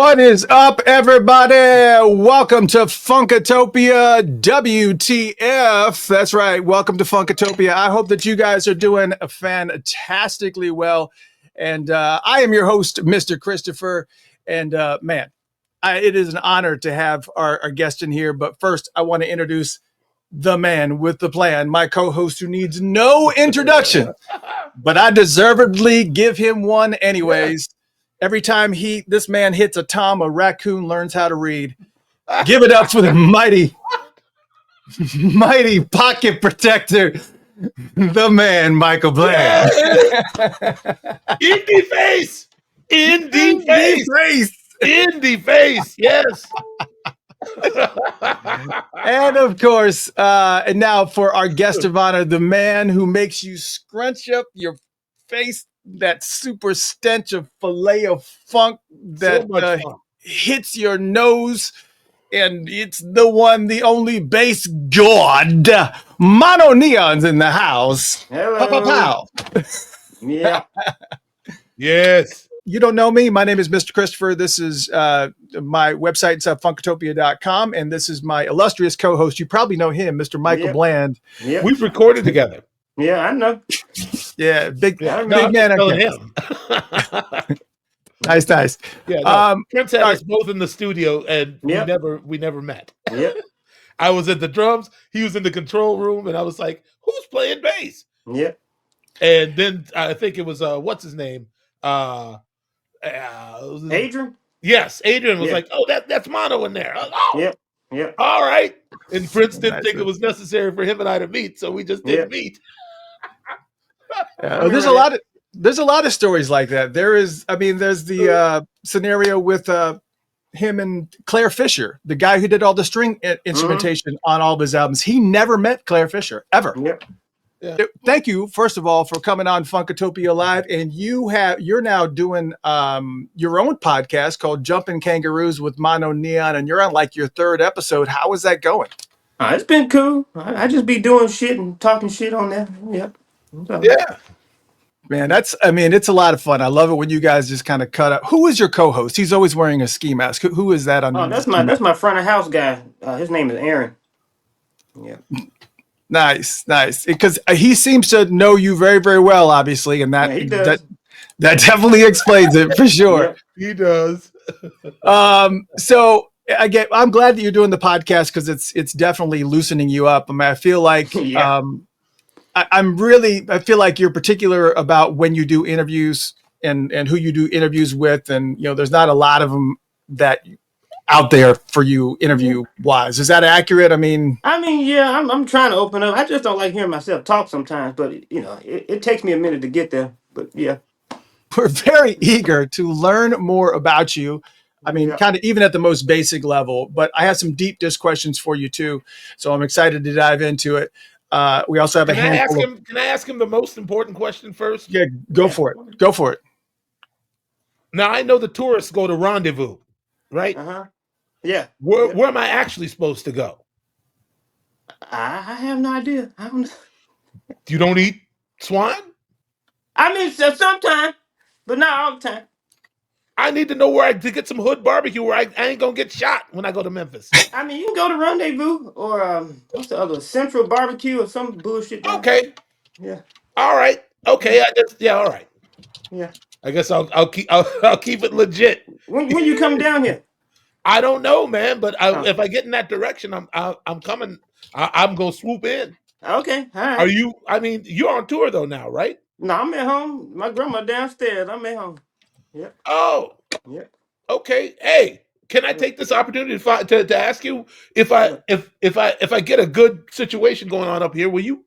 What is up, everybody? Welcome to Funkatopia WTF. That's right. Welcome to Funkatopia. I hope that you guys are doing fantastically well. And I am your host, Mr. Christopher. And man, it is an honor to have our guest in here. But first, I want to introduce the man with the plan, my co-host who needs no introduction, but I deservedly give him one anyways. Every time this man hits a tom, a raccoon learns how to read. Give it up for the mighty pocket protector, the man, Michael Bland. Indie face. Yes. And of course, and now for our guest of honor, the man who makes you scrunch up your face, that super stench of filet of funk that hits your nose, and it's the one, the only bass god. MonoNeon's in the house. Hello. Pow. Yeah. Yes. You don't know me. My name is Mr. Christopher. This is my website. It's funkatopia.com. And this is my illustrious co-host. You probably know him, Mr. Michael Bland. Yeah. We've recorded together. Yeah, I know. Yeah, big man. Him. Nice. Yeah, Prince had us both in the studio, and we never met. Yeah. I was at the drums. He was in the control room, and I was like, "Who's playing bass?" Yeah. And then I think it was what's his name? Adrian? Yes, Adrian was like, "Oh, that's Mono in there." Oh, yeah. All right. And Prince didn't think it was necessary for him and I to meet, so we just didn't meet. There's a lot of stories like that. There's the scenario with him and Claire Fisher, the guy who did all the string instrumentation on all of his albums. He never met Claire Fisher ever. Yep. Yeah. Thank you, first of all, for coming on Funkatopia Live, and you're now doing your own podcast called Jumping Kangaroos with MonoNeon, and you're on like your third episode. How is that going? It's been cool. I just be doing shit and talking shit on there. Yep. Yeah. Man, it's a lot of fun. I love it when you guys just kind of cut up. Who is your co-host? He's always wearing a ski mask. Who is that? That's my front of house guy. His name is Aaron. Yeah. Nice. Because he seems to know you very, very well, obviously, and that definitely explains it for sure. Yeah, he does. So again, I'm glad that you're doing the podcast because it's definitely loosening you up. I mean, I feel like I feel like you're particular about when you do interviews and who you do interviews with, and there's not a lot of them that out there for you interview wise. Is that accurate? I'm trying to open up. I just don't like hearing myself talk sometimes, but it takes me a minute to get there. But yeah, we're very eager to learn more about you. I mean, kind of even at the most basic level, but I have some deep dish questions for you too. So I'm excited to dive into it. We also have a handful. Can I ask him the most important question first? Yeah, go for it. Now I know the tourists go to Rendezvous, right? Yeah. Where am I actually supposed to go? I have no idea. I don't know. You don't eat swine? Sometimes, but not all the time. I need to know where to get some hood barbecue where I ain't gonna get shot when I go to Memphis. You can go to Rendezvous or what's the other, Central Barbecue or some bullshit. Okay. Yeah. All right. Okay. All right. Yeah. I guess I'll keep it legit. When you come down here? I don't know, man, but if I get in that direction, I'm coming. I'm gonna swoop in. Okay, all right. Are you? You're on tour though now, right? No, I'm at home. My grandma downstairs. I'm at home. Yep. Oh. Yep. Okay. Hey, can I take this opportunity to ask you if I get a good situation going on up here, will you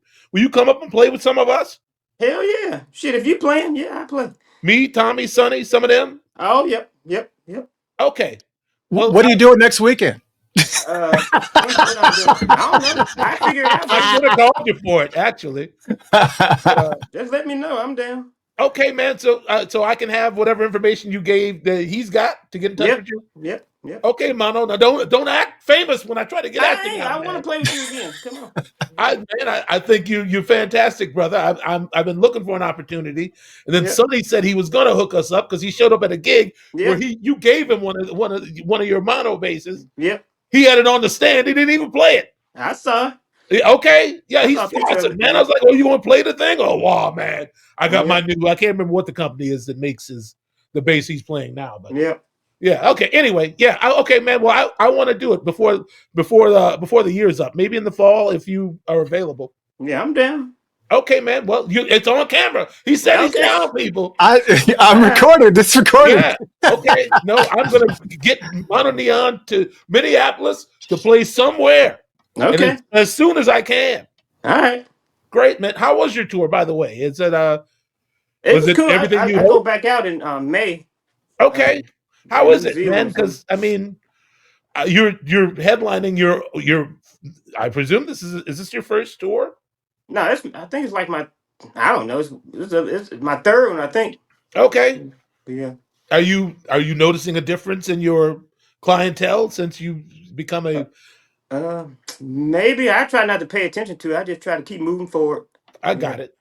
come up and play with some of us? Hell yeah! Shit, if you playing, I play. Me, Tommy, Sonny, some of them. Oh, yep. Okay. Well, what are you doing next weekend? I don't know. I figure it out. I should have called you for it, actually. Just let me know. I'm down. Okay, man. So I can have whatever information you gave that he's got to get in touch with you. Yep. Yep. Okay, Mono. Now don't act famous when I try to get at you I now, want to man. play with you again. Come on. I think you're fantastic, brother. I've been looking for an opportunity, and then Yep. Sonny said he was going to hook us up because he showed up at a gig where Yep. you gave him one of your mono basses. Yep. He had it on the stand. He didn't even play it. I saw. Yeah, okay, yeah, I he's saw a picture of flossing, it. man. I Yeah. was like, "Oh, you want to play the thing?" Oh, wow, man! I got my Yep. new. I can't remember what the company is that makes the bass he's playing now, but Yep. yeah, okay. Anyway, yeah, okay, man. Well, I want to do it before the year's up. Maybe in the fall if you are available. Yeah, I'm down. Okay, man. Well, it's on camera. He said he's Okay. down, people. I'm All right. recorded. It's recorded. Yeah. Okay. No, I'm gonna get MonoNeon to Minneapolis to play somewhere, and Okay. as soon as I can. All right. Great, man. How was your tour, by the way? Is it It was was it cool. everything you I go hoped? back out in May. Okay. How In is New it, man? Zealand. So Because I mean, you're headlining your. I presume is this your first tour? no, I think it's like my. I don't know. It's my third one. I think. Okay. Yeah. Are you noticing a difference in your clientele since you become a? Uh, Maybe I try not to pay attention to it. I just try to keep moving forward. I Yeah. got it.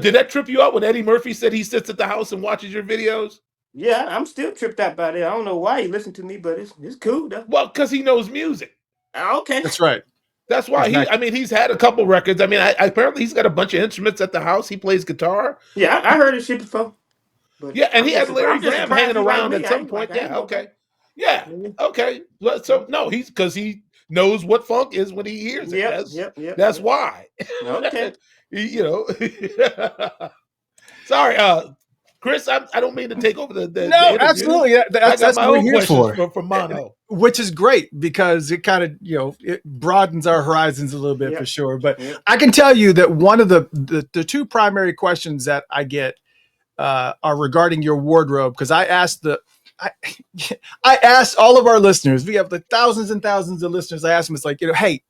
Did that trip you out when Eddie Murphy said he sits at the house and watches your videos? Yeah, I'm still tripped out by it. I don't know why he listened to me, but it's cool though. Well, because he knows music. Okay. That's right. That's why Exactly. I mean, he's had a couple records. I mean, apparently he's got a bunch of instruments at the house. He plays guitar. Yeah, I heard this shit before. But Yeah, and he had Larry I'm just Graham surprised hanging he like around me. at I some ain't point. like I ain't Yeah, know okay. that. Yeah, okay. So no, he's because he knows what funk is when he hears it. Yep, yep, yep, That's yep. why. Okay. You know. Sorry, Chris. I don't mean to take over the No, interview. absolutely. Yeah, I got that's my what we're own here questions for. from Mono. Which is great because it kind of it broadens our horizons a little bit for Yep. sure. But Yep. I can tell you that one of the two primary questions that I get are regarding your wardrobe because I asked I, I asked all of our listeners. We have like thousands and thousands of listeners. I asked them, it's like, hey,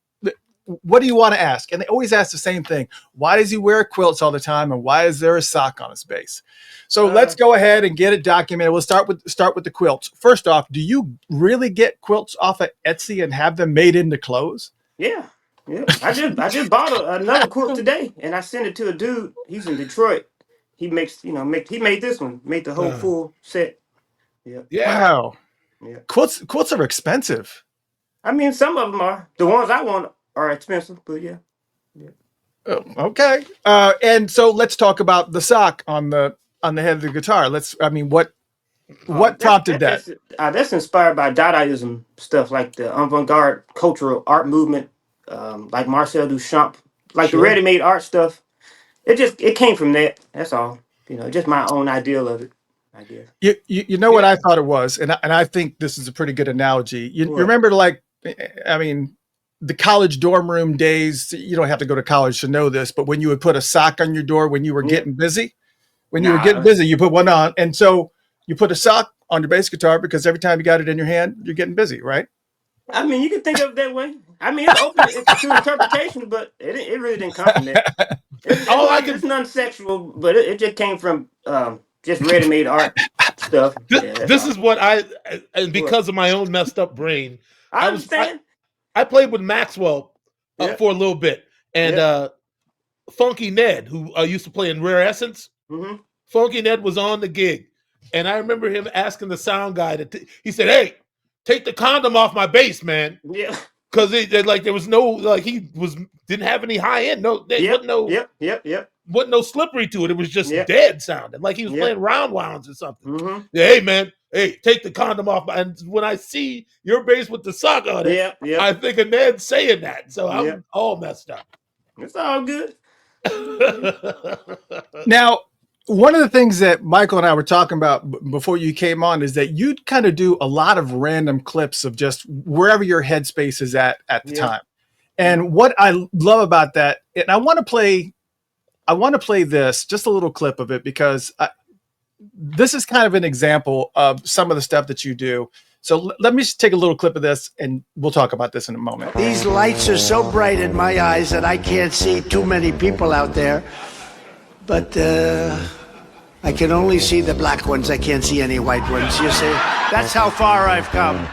what do you want to ask? And they always ask the same thing. Why does he wear quilts all the time? And why is there a sock on his bass? So let's go ahead and get it documented. We'll start with the quilts. First off, do you really get quilts off of Etsy and have them made into clothes? Yeah. Yeah. I just bought another quilt today and I sent it to a dude. He's in Detroit. He makes, he made this one, made the whole full set. Yeah. Yeah. Wow. Yeah. Quilts are expensive. I mean, some of them are. The ones I want are expensive, but yeah. Oh, okay. And so let's talk about the sock on the head of the guitar. What prompted that? That's inspired by Dadaism stuff, like the avant-garde cultural art movement, like Marcel Duchamp, like the Sure. ready-made art stuff. It came from that. That's all. Just my own ideal of it, I guess. You know what I thought it was, and I think this is a pretty good analogy. You What? remember, I mean, the college dorm room days. You don't have to go to college to know this, but when you would put a sock on your door when you were getting busy, you put one on, and so you put a sock on your bass guitar because every time you got it in your hand, you're getting busy, right? I mean, you can think of it that way. I mean, it's open to interpretation, but it really didn't come from that. It's non-sexual, but it just came from just ready-made art stuff. This is what and because of my own messed up brain, I understand. I played with Maxwell for a little bit, and Funky Ned, who used to play in Rare Essence, Funky Ned was on the gig, and I remember him asking the sound guy he said, "Hey, take the condom off my bass, man." Yeah. Because there was no didn't have any high end. Wasn't no slippery to it. It was just dead sounding, like he was playing round wounds or something. Yeah, hey man, take the condom off. And when I see your bass with the sock on it, I think of Ned saying that. So I'm all messed up. It's all good. Now, one of the things that Michael and I were talking about before you came on is that you'd kind of do a lot of random clips of just wherever your headspace is at the time. And what I love about that, and I want to play this, just a little clip of it, because this is kind of an example of some of the stuff that you do. So let me just take a little clip of this and we'll talk about this in a moment. These lights are so bright in my eyes that I can't see too many people out there. But I can only see the black ones. I can't see any white ones. You see, that's how far I've come.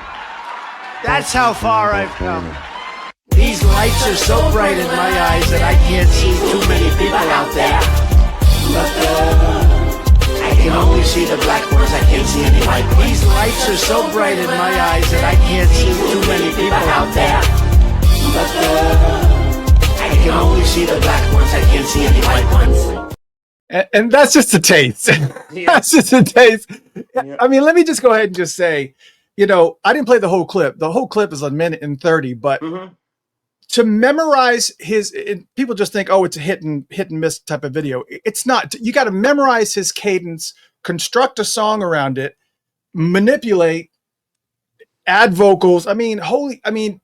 That's how far I've come. These lights are so bright in my eyes that I can't see too many people out there. But I can only see the black ones, I can't see any white ones. These lights are so bright in my eyes that I can't see too many people out there. But I can only see the black ones, I can't see any white ones. And that's just a taste. That's just a taste. I mean, let me just go ahead and just say, you know, I didn't play the whole clip. The whole clip is a minute and 30, but to memorize people just think, oh, it's a hit and miss type of video. It's not. You got to memorize his cadence, construct a song around it, manipulate, add vocals. I mean,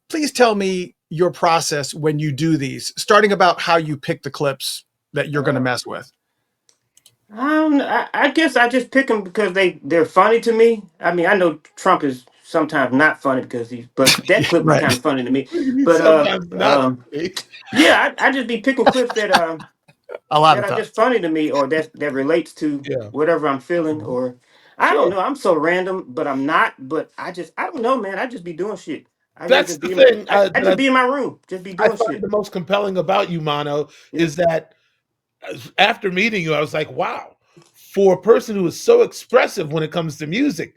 please tell me your process when you do these, starting about how you pick the clips that you're going to mess with. I guess I just pick them because they're funny to me. I mean, I know Trump is sometimes not funny but that clip was kind of funny to me. But yeah, I just be picking clips that are just funny to me, or that relates to whatever I'm feeling, or I don't know. I'm so random, but I'm not. But I don't know, man. I just be doing shit. That's the thing. I just be in my room, just be doing I find shit. the most compelling about you, Mono, is that after meeting you, I was like, wow, for a person who is so expressive when it comes to music,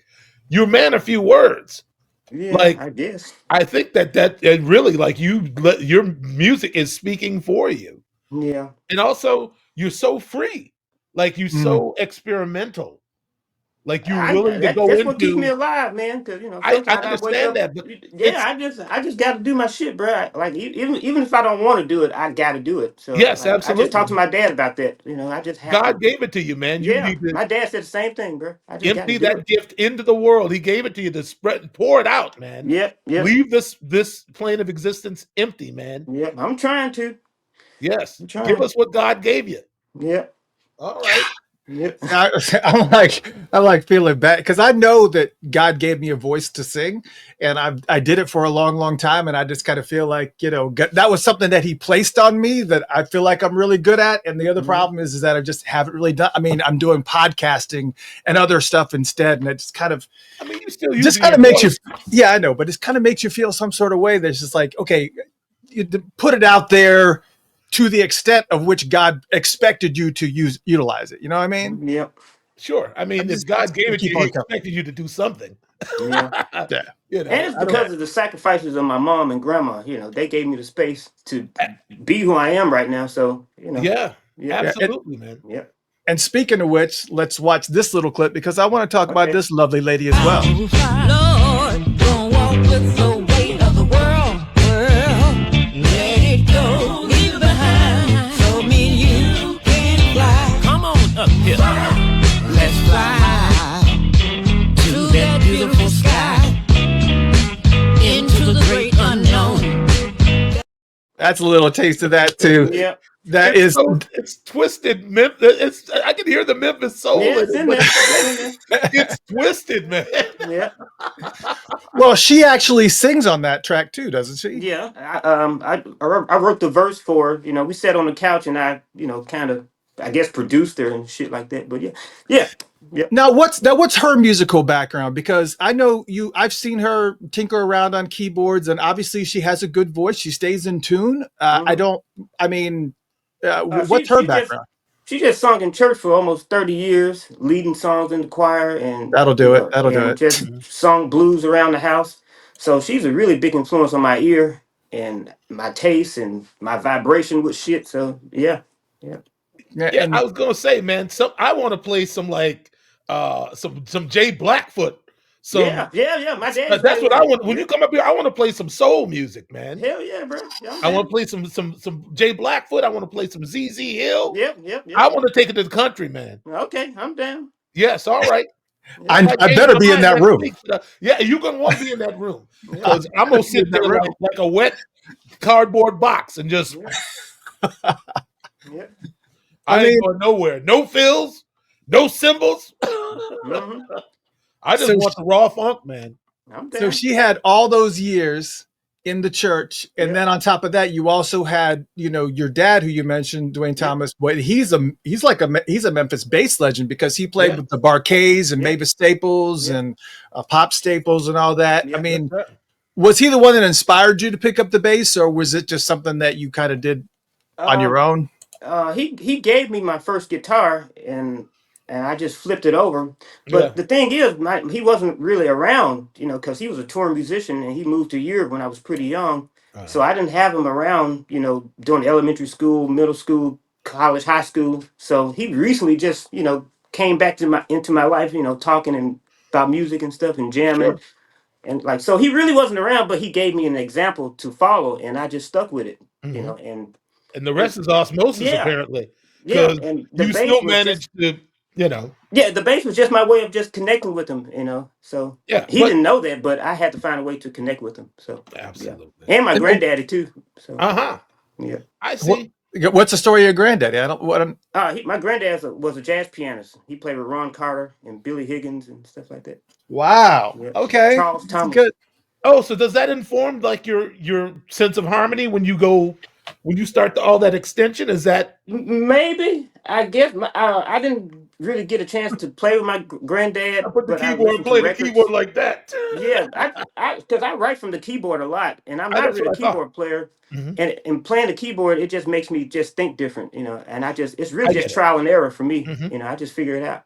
you're a man of few words. Yeah, like, I guess. I think that it really, like, your music is speaking for you. Yeah. And also, you're so free. Like, you're so experimental. Like, you're willing to go into. That's what keeps me alive, man. Because I understand that, but I just got to do my shit, bro. Like even if I don't want to do it, I got to do it. So yes, like, absolutely. I just talked to my dad about that. You know, I just have God gave it to you, man. You need to my dad said the same thing, bro. I just empty that gift into the world. He gave it to you to pour it out, man. Yep. Leave this plane of existence empty, man. Yep, I'm trying to. Yes, give us what God gave you. Yep. All right. Yep. I'm like feeling bad because I know that God gave me a voice to sing, and I did it for a long time, and I just kind of feel like, you know, that was something that He placed on me that I feel like I'm really good at. And the other problem is that I just haven't really done. I mean, I'm doing podcasting and other stuff instead, and it's kind of. I mean, you still just kind of makes you. Yeah, I know, but it kind of makes you feel some sort of way. That's just like, okay, you put it out there to the extent of which God expected you to utilize it. You know what I mean? Yep. Sure. I mean, if God gave it to you, He expected you to do something. Yeah. You know, and it's because of the sacrifices of my mom and grandma. You know, they gave me the space to be who I am right now. So, you know. Yeah. Absolutely, man. Yeah. And speaking of which, let's watch this little clip because I want to talk about this lovely lady as well. Lord, don't walk with the weight of the world. Let it go. Leave it behind. So me and you can fly. Come on up here. Let's fly to that beautiful sky. Into the great unknown. That's a little taste of that too. Yeah. It's twisted. I can hear the Memphis soul in it. It's twisted, man. Yeah. Well, she actually sings on that track too, doesn't she? Yeah. I wrote the verse for her. You know, we sat on the couch and I, you know, kind of, I guess, produced her and shit like that. But yeah. Now what's her musical background? Because I know I've seen her tinker around on keyboards, and obviously she has a good voice. She stays in tune. What's her background? She just sung in church for almost 30 years, leading songs in the choir, and that'll do it. Just sung blues around the house. So she's a really big influence on my ear and my taste and my vibration with shit. So yeah. And I was gonna say, man, I want to play some some Jay Blackfoot. Yeah. My dad. That's what I want. When you come up here, I want to play some soul music, man. Hell yeah, bro. I want to play some Jay Blackfoot. I want to play some ZZ Hill. Yep. I want to take it to the country, man. Okay, I'm down. Yes, all right. I better be in that room. Yeah, you're gonna want to be in that room because I'm gonna sit there like a wet cardboard box and just. Yeah. I ain't going nowhere. No fills, no cymbals. I just want the raw funk, man. So she had all those years in the church, and then on top of that, you also had, you know, your dad, who you mentioned, Dwayne Thomas. But he's a Memphis bass legend because he played with the Barkays and Mavis Staples and Pop Staples and all that. I mean, Was he the one that inspired you to pick up the bass, or was it just something that you kind of did on your own? He gave me my first guitar, and I just flipped it over. Yeah. But the thing is, he wasn't really around, because he was a touring musician and he moved to Europe when I was pretty young. So I didn't have him around, during elementary school, middle school, college, high school. So he recently just, came back into my life, talking about music and stuff and jamming. Sure. And like, so he really wasn't around, but he gave me an example to follow, and I just stuck with it, and the rest is osmosis, yeah, apparently, yeah. because And the you bass still was just, managed to, yeah, the bass was just my way of just connecting with him, So yeah, he but didn't know that, but I had to find a way to connect with him. So yeah, absolutely. and my And- granddaddy too. So yeah. I see. What's the story of your granddaddy? I don't. What? My granddad was a jazz pianist. He played with Ron Carter and Billy Higgins and stuff like that. Wow. Yeah. Okay. Charles That's Thomas. good. Oh, so does that inform like your sense of harmony when you start all that extension? Is that Maybe, I guess. I didn't really get a chance to play with my I granddad, put the but I keyboard, listened to play the records. keyboard like that? Yeah, because I write from the keyboard a lot, and I'm not That's really a what I thought. keyboard player. Mhm. And playing the keyboard, it just makes me just think different, And it's really I just get it. trial and error for me, Mhm. I just figure it out.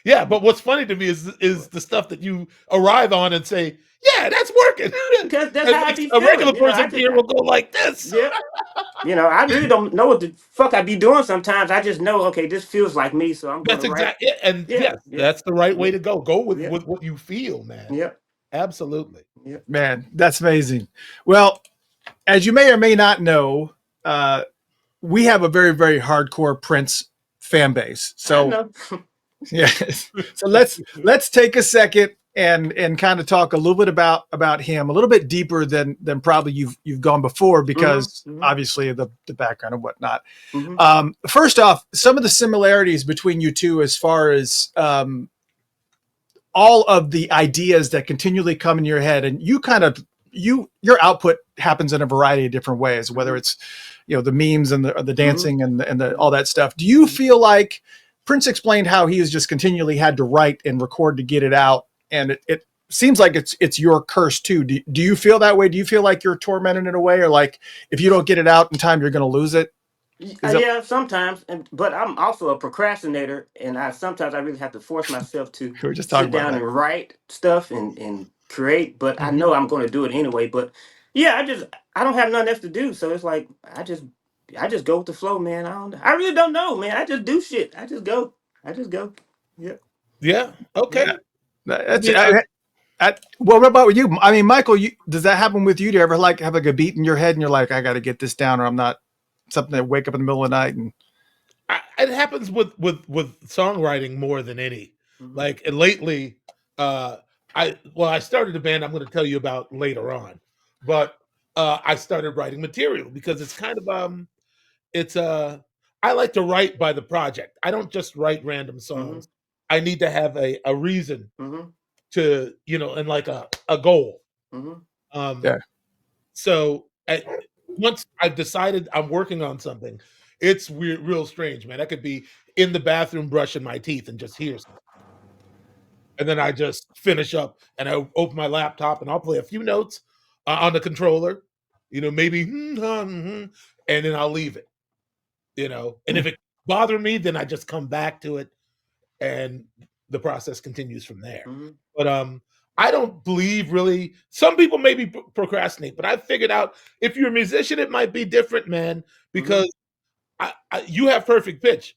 Yeah, but what's funny to me is the stuff that you arrive on and say, "Yeah, that's working." Because that's And how I be a regular feeling, person here will go like this. Yeah. I really don't know what the fuck I be doing sometimes. I just know, okay, this feels like me, so I'm That's gonna write. exactly, and Yeah, yes, yeah, that's the right way to go. Go with yeah, what you feel, man. yeah, Absolutely. yeah. Man, that's amazing. Well, as you may or may not know, we have a very, very hardcore Prince fan base. I So know. yeah. So let's take a second and kind of talk a little bit about him, a little bit deeper than probably you've gone before, because Mhm. obviously the background and whatnot. Mhm. First off, some of the similarities between you two as far as all of the ideas that continually come in your head, and you kind of your output happens in a variety of different ways, whether it's the memes and the dancing and the all that stuff. Do you feel like Prince explained how he has just continually had to write and record to get it out, and it seems like it's your curse too. Do you feel that way? Do you feel like you're tormented in a way, or like if you don't get it out in time, you're going to lose it? Yeah, sometimes, but I'm also a procrastinator, and sometimes I really have to force myself to We were just talking sit about down that. and write stuff and create. But I Mhm. know I'm going to do it anyway. But yeah, I don't have nothing else to do, so it's like I just go with the flow, man. I really don't know, man. I just do shit. I just go. Yeah. Yeah. Okay. Yeah. I That's mean, well, what about you? I mean, Michael, does that happen with you? Do you ever like have like a beat in your head and you're like, I got to get this down, or I'm not something that wake up in the middle of the night and it happens with songwriting more than any. Mhm. Like, and lately, I started a band I'm going to tell you about later on, but I started writing material because it's kind of it's I like to write by the project. I don't just write random songs. I need to have a reason Mhm. to, and like a goal. Mhm. Yeah. So once I've decided I'm working on something, it's weird, real strange, man. I could be in the bathroom brushing my teeth and just hear something. And then I just finish up and I open my laptop and I'll play a few notes on the controller, maybe, and then I'll leave it, And if it bothers me, then I just come back to it and the process continues from there. Mhm. But I don't believe really. Some people maybe procrastinate, but I figured out if you're a musician, it might be different, man, because you have perfect pitch.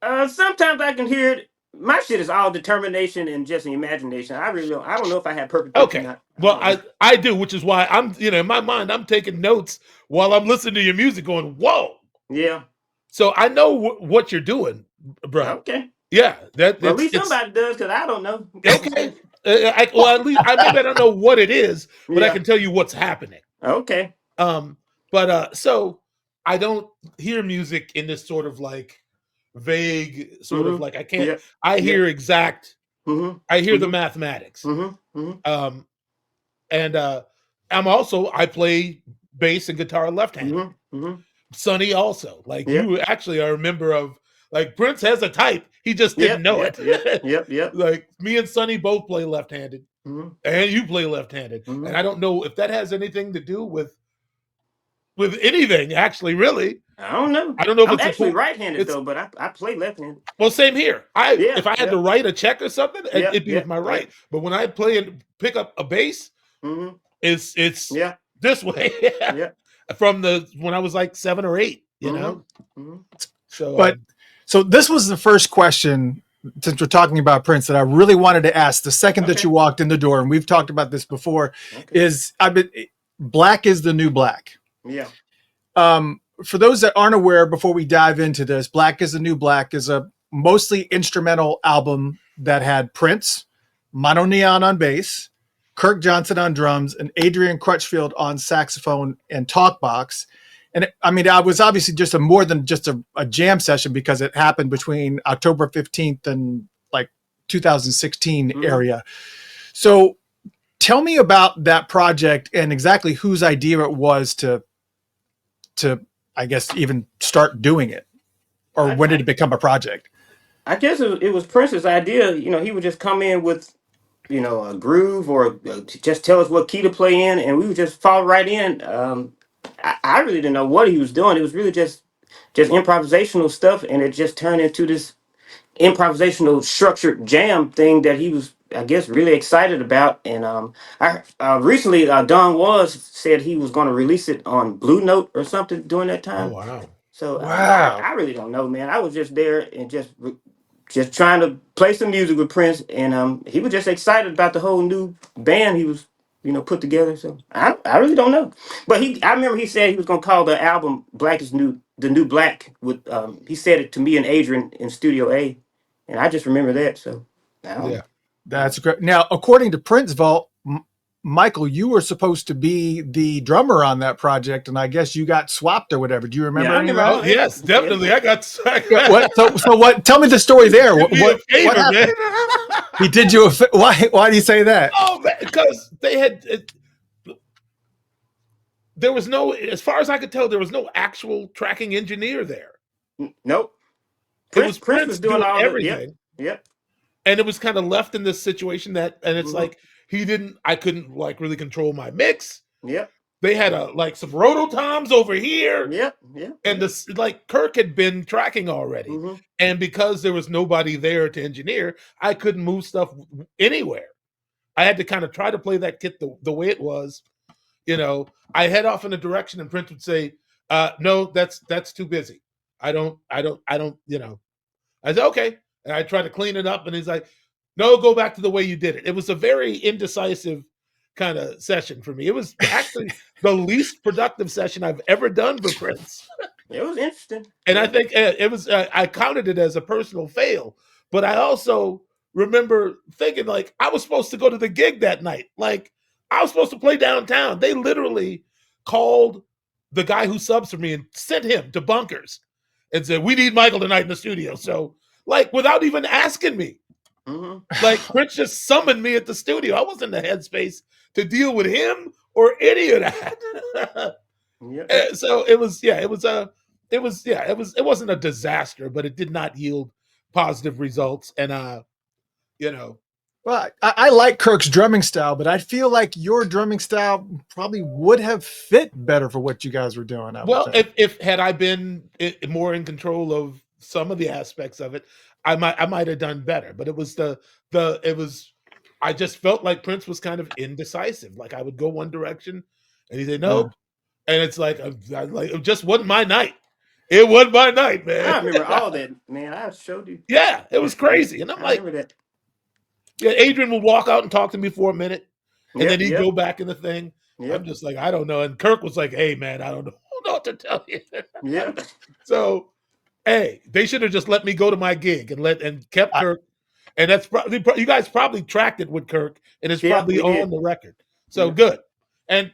Sometimes I can hear it. My shit is all determination and just an imagination. I don't know if I have perfect pitch or Okay, not. well, don't know. I do, which is why I'm, in my mind, I'm taking notes while I'm listening to your music, going, "Whoa!" Yeah. So I know what you're doing, bro. Okay. Yeah, Well, at least it's somebody does, because I don't know. okay. Well, at least maybe I don't know what it is, but I Yeah. can tell you what's happening. Okay. But so I don't hear music in this sort of like vague sort of Mhm. like I can't. Yeah. I hear exact. Mm-hmm. I hear the mathematics. Mm-hmm. Mm-hmm. And I play bass and guitar left-handed. Mm-hmm. Mm-hmm. Sonny also. Like Yeah. you actually are a member of. Like Prince has a type. He just didn't know it. Yep. Like me and Sonny both play left-handed. and you play left-handed, and I don't know if that has anything to do with anything. Actually, really, I don't know. I don't know if I'm it's actually right-handed though, but I play left-handed. Well, same here. If I had to write a check or something, it'd be with my right. But when I play and pick up a bass, it's this way. From when I was like 7 or 8, you know. So, so this was the first question, since we're talking about Prince, that I really wanted to ask the second that you walked in the door, and we've talked about this before. Is black is the new black. Yeah. For those that aren't aware, before we dive into this, Black is the New Black is a mostly instrumental album that had Prince, MonoNeon on bass, Kirk Johnson on drums, and Adrian Crutchfield on saxophone and talkbox. And it was obviously just more than just a jam session, because it happened between October 15th and like 2016 area. So tell me about that project and exactly whose idea it was to I guess even start doing it, or when did it become a project? I guess it was Prince's idea. You know, he would just come in with, you know, a groove or just tell us what key to play in, and we would just fall right in. I really didn't know what he was doing. It was really just improvisational stuff, and it just turned into this improvisational structured jam thing that he was, I guess, really excited about. And I recently Don Was said he was going to release it on Blue Note or something during that time. Oh wow! So I really don't know, man. I was just there and just trying to play some music with Prince, and he was just excited about the whole new band he was, you know, put together. So I really don't know, but I remember he said he was gonna call the album "Black is New," the New Black. With he said it to me and Adrian in Studio A, and I just remember that. So That's great. Now, according to Prince Vault, Michael, you were supposed to be the drummer on that project, and I guess you got swapped or whatever. Do you remember? Oh, yes, definitely. I got. What? So what? Tell me the story there. What happened? He did you a why do you say that? Oh, man, because they had. There was no, as far as I could tell, there was no actual tracking engineer there. Nope. Prince was doing all everything. Yep. And it was kind of left in this situation and it's like I couldn't like really control my mix. Yep. They had some rototoms over here. Yep. And this Kirk had been tracking already. And because there was nobody there to engineer, I couldn't move stuff anywhere. I had to kind of try to play that kit the way it was. You know, I head off in a direction and Prince would say, no, that's too busy. I don't, you know. I said, okay. And I try to clean it up and he's like, no, go back to the way you did it. It was a very indecisive kind of session for me. It was actually the least productive session I've ever done for Prince. It was interesting. And I think it was, I counted it as a personal fail, but I also remember thinking like I was supposed to go to the gig that night. Like I was supposed to play downtown. They literally called the guy who subs for me and sent him to Bunkers and said, we need Michael tonight in the studio. So like without even asking me, like Prince just summoned me at the studio. I wasn't in the headspace to deal with him or any of that. So it wasn't a disaster, but it did not yield positive results. And, you know, well, I like Kirk's drumming style, but I feel like your drumming style probably would have fit better for what you guys were doing. Well, if had I been more in control of some of the aspects of it, I might have done better. But it was I just felt like Prince was kind of indecisive. Like I would go one direction, and he'd say no, and it's like it just wasn't my night. It wasn't my night, man. I remember all that, man. I showed you. Yeah, it was crazy, and I'm like, remember that. Yeah, Adrian would walk out and talk to me for a minute, and then he'd go back in the thing. I'm just like, I don't know. And Kirk was like, hey, man, I don't know what to tell you. Yeah. So, hey, they should have just let me go to my gig and kept Kirk. And that's probably, you guys probably tracked it with Kirk, and it's probably on the record. So good. And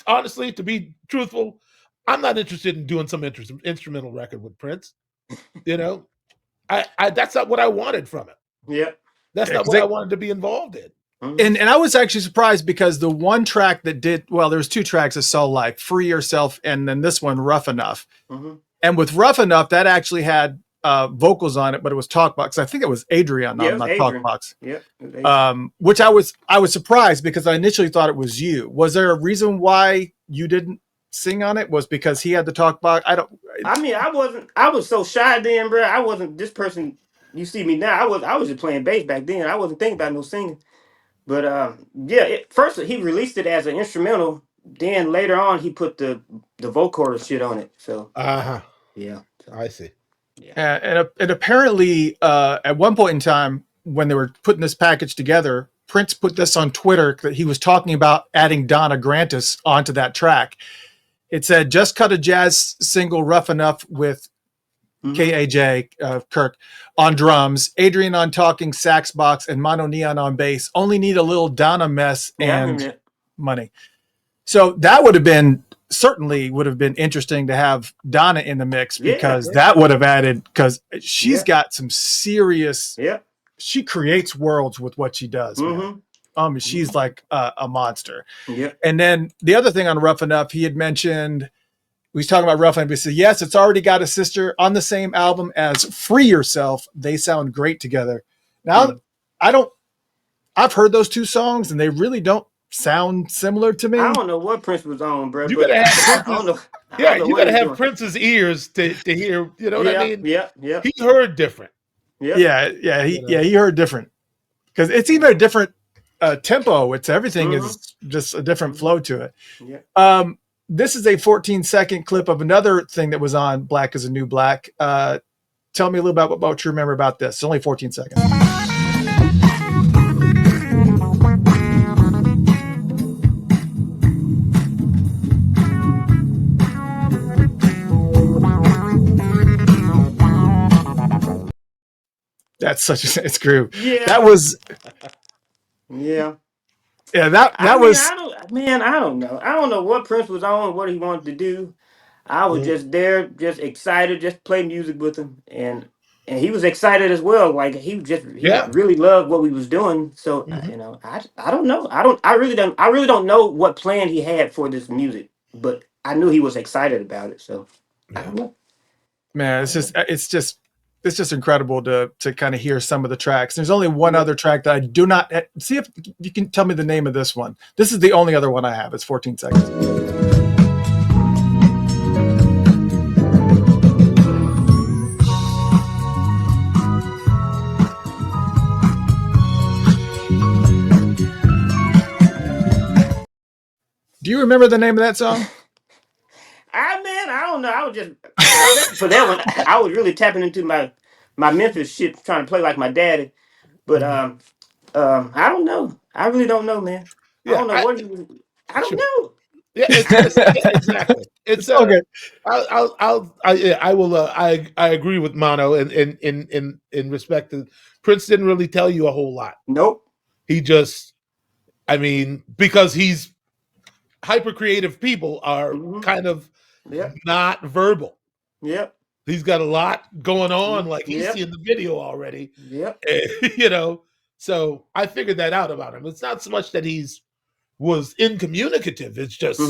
honestly, to be truthful, I'm not interested in doing some instrumental record with Prince. You know, I that's not what I wanted from it. Yeah. That's not what I wanted to be involved in. And I was actually surprised because the one track that did well, there was two tracks that saw life, Free Yourself, and then this one, Rough Enough. And with Rough Enough, that actually had vocals on it, but it was Talkbox. I think it was Adrian Yeah, on it was not Adrian. Talkbox. Yep. Which I was surprised because I initially thought it was you. Was there a reason why you didn't sing on it? Was because he had the Talkbox? I mean, I was so shy then, bro. I wasn't this person. You see me now. I was just playing bass back then. I wasn't thinking about no singing. But yeah, first he released it as an instrumental. Then later on, he put the vocoder shit on it. So yeah, I see. Yeah, and apparently at one point in time when they were putting this package together, Prince put this on Twitter that he was talking about adding Donna Grantis onto that track. It said, just cut a jazz single rough enough with KAJ, Kirk, on drums, Adrian on talking sax box, and MonoNeon on bass. Only need a little Donna mess and money. So that certainly would have been interesting to have Donna in the mix, because that would have added, because she's got some serious, she creates worlds with what she does. Man. She's like a monster. And then the other thing on Rough Enough, he had mentioned, we was talking about Rough Enough. He said, yes, it's already got a sister on the same album as Free Yourself. They sound great together. Now, I've heard those two songs and they really don't sound similar to me. I don't know what Prince was on, bro. You gotta have you gotta have Prince's ears to hear. You know what I mean? Yeah. He heard different. He heard different, because it's even a different tempo. It's everything is just a different flow to it. This is a 14-second clip of another thing that was on Black is a New Black. Tell me a little about what you remember about this. It's only 14 seconds. That's such a groove. Yeah. That was. Yeah. Yeah, that was. I don't know. I don't know what Prince was on, what he wanted to do. I was just there, just excited, just play music with him, and he was excited as well. Like he really loved what we was doing. So I don't know. I really don't know what plan he had for this music, but I knew he was excited about it. So I don't know. Man, it's just incredible to kind of hear some of the tracks. There's only one other track that I do not see. If you can tell me the name of this one. This is the only other one I have. It's 14 seconds. Do you remember the name of that song? I don't know. I was just for that one. I was really tapping into my Memphis shit, trying to play like my daddy. But I don't know. I really don't know, man. I don't know what he was. I don't know. Yeah, exactly. It's okay. I will. I agree with Mono in respect to Prince didn't really tell you a whole lot. Nope. He just, I mean, because he's hyper creative people are kind of not verbal. Yep. He's got a lot going on, like he's seeing the video already. Yep. You know, so I figured that out about him. It's not so much that was incommunicative. It's just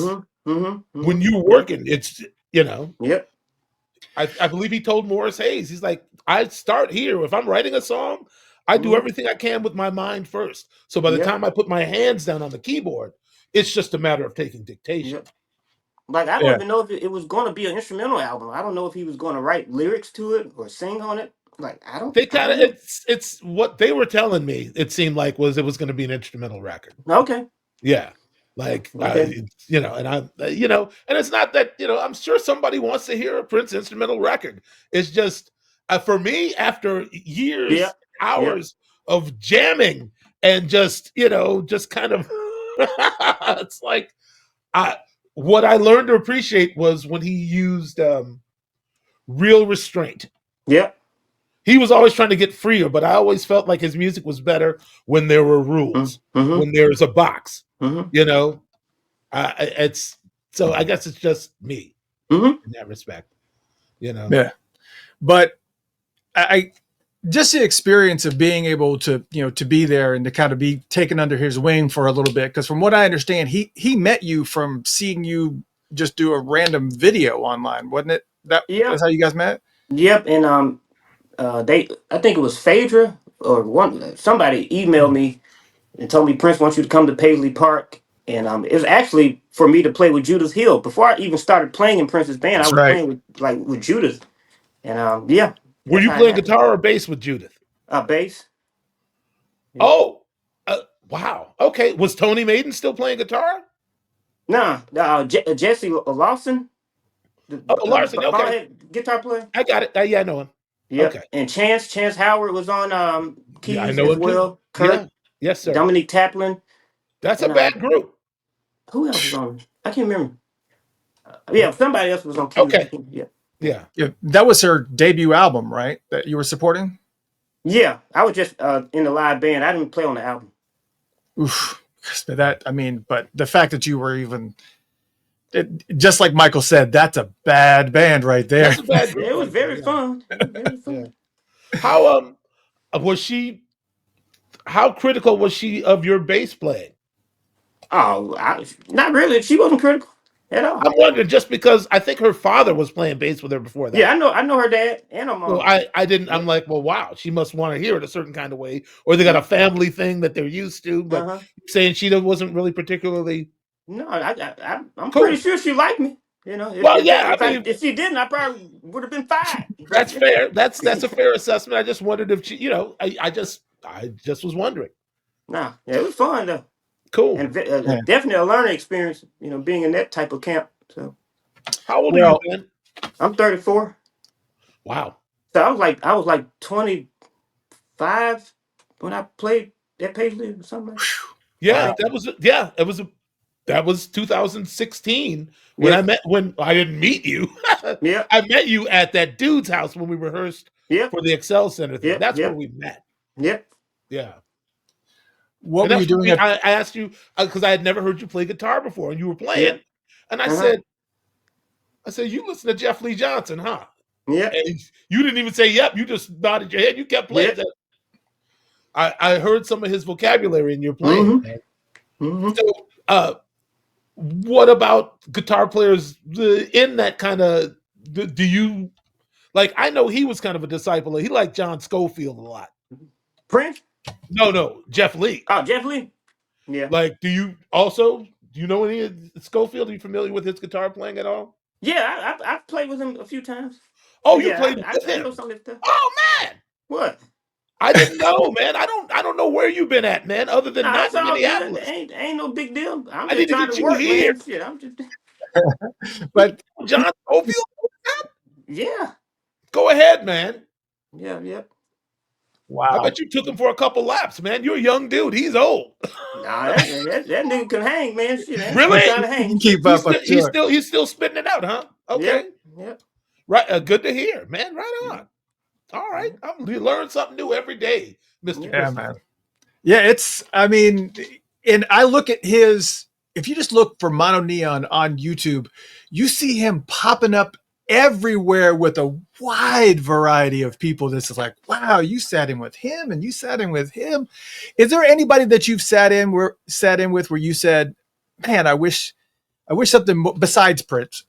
when you're working, it's, you know. Yep. I believe he told Morris Hayes, he's like, I start here. If I'm writing a song, I do everything I can with my mind first. So by the time I put my hands down on the keyboard, it's just a matter of taking dictation. Yep. Like, I don't even know if it was going to be an instrumental album. I don't know if he was going to write lyrics to it or sing on it. Like, I don't. They kind of, it's what they were telling me. It seemed like it was going to be an instrumental record. Okay. Yeah. Like, you know, and and it's not that, you know, I'm sure somebody wants to hear a Prince instrumental record. It's just, for me, after years, hours of jamming and just, you know, just kind of, it's like, what I learned to appreciate was when he used real restraint. Yeah. He was always trying to get freer, but I always felt like his music was better when there were rules, when there's a box. You know, so I guess it's just me in that respect. You know. Yeah, but I just the experience of being able to, you know, to be there and to kind of be taken under his wing for a little bit, because from what I understand, he met you from seeing you just do a random video online, wasn't it? That's how you guys met. Yep, and I think it was Phaedra or somebody emailed me and told me Prince wants you to come to Paisley Park. And it was actually for me to play with Judith Hill. Before I even started playing in Prince's band, I That's was right. playing with Judith. And yeah, Were that's you how it playing happened. guitar or bass with Judith? Bass. Yeah. Oh, wow. Okay. Was Tony Maiden still playing guitar? Nah, Jesse Lawson, Oh, Larson. Okay. guitar player. I got it. Yeah, I know him. Yep. Okay. And Chance Howard was on Yeah, I keys know as him too. well. Yeah. Kurt, Yes, sir. Dominique Taplin, That's a and bad group. who else was on? I can't remember. Yeah, somebody else was on keys. Okay. Yeah. Yeah. Yeah, that was her debut album, right? That you were supporting. Yeah, I was just in the live band. I didn't play on the album. Oof. But the fact that you were even, just like Michael said, that's a bad band right there. That's a bad group. It was right very there, fun. It was very fun. yeah. How was she? How critical was she of your bass playing? Oh, not really. She wasn't critical at all. I'm wondering just because I think her father was playing bass with her before that. Yeah, I know her dad and her mom. So I didn't. I'm like, well, wow, she must want to hear it a certain kind of way, or they got a family thing that they're used to. But saying she wasn't really particularly. No, I'm Cool. pretty sure she liked me. You know, if she didn't, I probably would have been fired. That's fair. That's a fair assessment. I just wondered if she, I just was wondering. Nah, yeah, it was fun though. Cool. And definitely a learning experience. You know, being in that type of camp. So, how old are you, Ben? I'm 34. Wow. So I was like 25 when I played at Paisley or something. Yeah, that was 2016 when I didn't meet you. Yeah, I met you at that dude's house when we rehearsed for the Excel Center thing. That's where we met. Yep. Yeah. What were you doing? I asked you because I had never heard you play guitar before, and you were playing, and I said, "You listen to Jeff Lee Johnson, huh?" Yeah. And you didn't even say "yep." You just nodded your head. You kept playing. Yep. I heard some of his vocabulary in your playing. So, what about guitar players in that kind of? Do you like? I know he was kind of a disciple. He liked John Scofield a lot. Prince? No, Jeff Lee. Oh, Jeff Lee. Yeah. Like, do you know any of Scofield? Are you familiar with his guitar playing at all? Yeah, I've played with him a few times. Oh, you played with him? I know some of his stuff. Oh man, what? I didn't know, man. I don't know where you've been at, man. Other than not in Minneapolis, ain't no big deal. I need to get you here. Man. Shit, I'm just. But John Scofield. Yeah. Go ahead, man. Yeah. Yep. Wow. I bet you took him for a couple laps, man. You're a young dude. He's old. Nah, that nigga can hang, man. Shit, really? To hang. Keep up. He's still spitting it out, huh? Okay. Yep. Right. Good to hear, man. Right on. All right. You learn something new every day, Mr. Yeah, man. Yeah, and I look at if you just look for MonoNeon on YouTube, you see him popping up everywhere with a wide variety of people. This is like, wow, you sat in with him and you sat in with him. Is there anybody that you've sat in with where you said, man, I wish something besides Prince,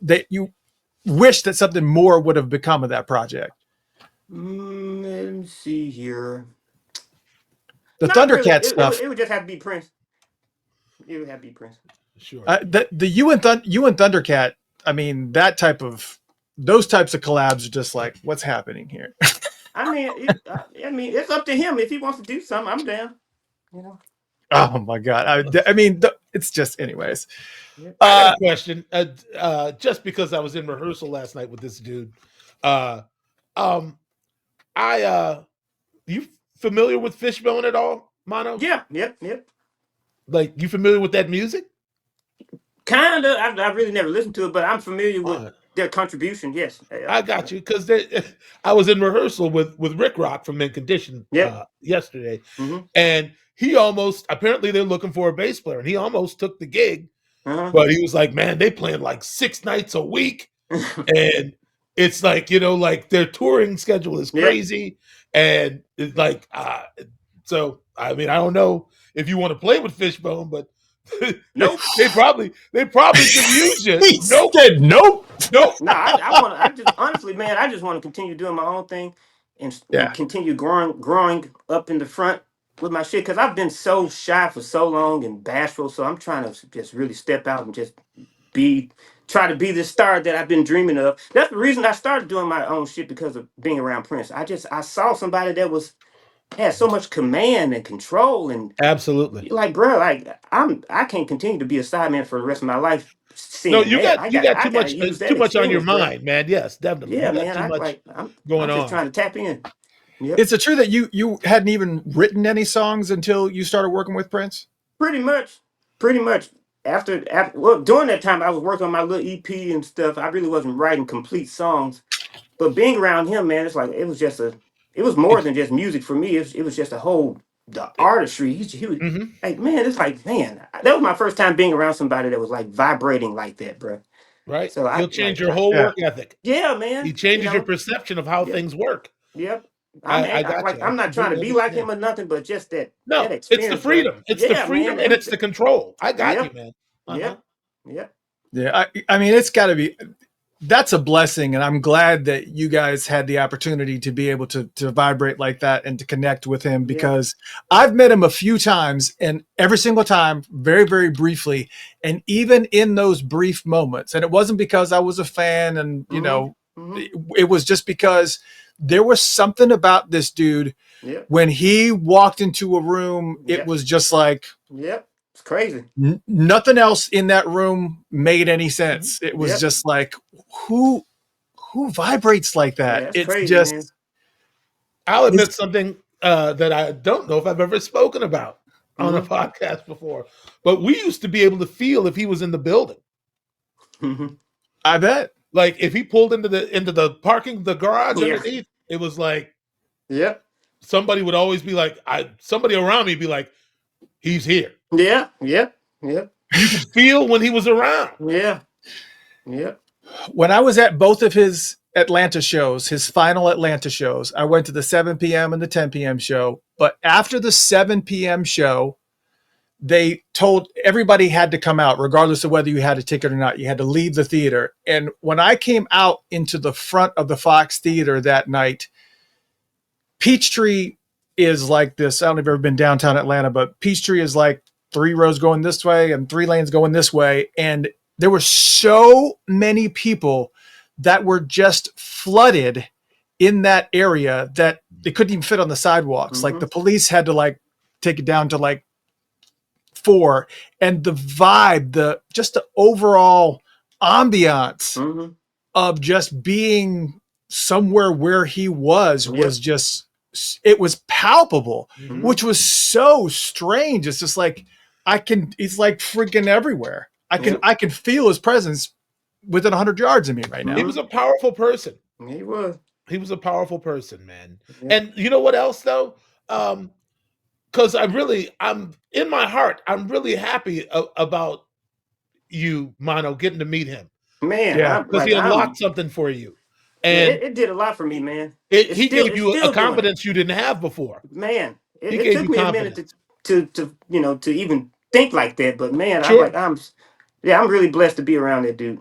that you wish that something more would have become of that project? Let me see here. The Thundercat really. stuff. It would just have to be Prince. It would have to be Prince. Sure. The you and Thundercat. I mean, those types of collabs are just like, what's happening here? I mean, it's up to him. If he wants to do something, I'm down. You know. Oh my God! It's just, anyways. I got a question. Just because I was in rehearsal last night with this dude, you familiar with Fishbone at all, Mono? Yeah. Yep. Like, you familiar with that music? Kind of. I've really never listened to it, but I'm familiar with their contribution. Yes. I got you, because I was in rehearsal with Rick Rock from Mint Condition yesterday, and he apparently they're looking for a bass player, and he almost took the gig, but he was like, man, they playing like 6 nights a week, and it's like, like their touring schedule is crazy, and it's like, so I mean, I don't know if you want to play with Fishbone, but nope. They probably could use you. He said nope. No, I just honestly, man, I just want to continue doing my own thing. and continue growing up in the front with my shit, because I've been so shy for so long and bashful. So I'm trying to just really step out and just try to be the star that I've been dreaming of. That's the reason I started doing my own shit, because of being around Prince. I saw somebody that had so much command and control, and Absolutely. like, bro, like I can't continue to be a sideman for the rest of my life. No, Seeing you that, got I gotta use that too much on your experience, bro. mind, man. Yes, definitely. Yeah, You got man. too much I'm going just on. trying to tap in. Yep. Is it true that you hadn't even written any songs until you started working with Prince? Pretty much. After well, during that time, I was working on my little EP and stuff. I really wasn't writing complete songs, but being around him, man, it's like it was more than just music for me. It was just the artistry. He was like, man, it's like, man, that was my first time being around somebody that was like vibrating like that, bro. Right. So He'll change your whole work ethic. Yeah, man. He changes your perception of how things work. Yep. I got you. I'm not trying to be like him or nothing, but just that experience. It's the freedom. Bro. It's the freedom, man, and it's the control. I got Yep. you, man. Yep. Yeah, I mean, it's got to be. That's a blessing, and I'm glad that you guys had the opportunity to be able to vibrate like that and to connect with him, because I've met him a few times, and every single time, very, very briefly, and even in those brief moments, and it wasn't because I was a fan, and you know, it was just because there was something about this dude. Yep. When he walked into a room, it was just like, it's crazy. Nothing else in that room made any sense. It was just like, who vibrates like that? It's crazy, just, man. I'll admit something that I don't know if I've ever spoken about on a podcast before, but we used to be able to feel if he was in the building. I bet. Like if he pulled into the garage underneath, it was like, somebody would always be like, somebody around me be like, he's here. Yeah. You could feel when he was around. Yeah. When I was at both of his Atlanta shows, his final Atlanta shows, I went to the 7 p.m. and the 10 p.m. show. But after the 7 p.m. show, they told everybody had to come out, regardless of whether you had a ticket or not. You had to leave the theater. And when I came out into the front of the Fox Theater that night, Peachtree is like this. I don't know if you've ever been downtown Atlanta, but Peachtree is like 3 rows going this way and 3 lanes going this way. And there were so many people that were just flooded in that area that they couldn't even fit on the sidewalks. Like the police had to like take it down to like 4. And the vibe, just the overall ambiance of just being somewhere where he was just, it was palpable, which was so strange. It's just like, he's like freaking everywhere. I can feel his presence within 100 yards of me right now. He was a powerful person. He was a powerful person, man. And you know what else though? Because I'm in my heart, I'm really happy about you, Mono, getting to meet him. Man, because he unlocked something for you. And it did a lot for me, man. He gave you a confidence you didn't have before. Man, it took me a minute to even think like that. But man, I'm really blessed to be around that dude.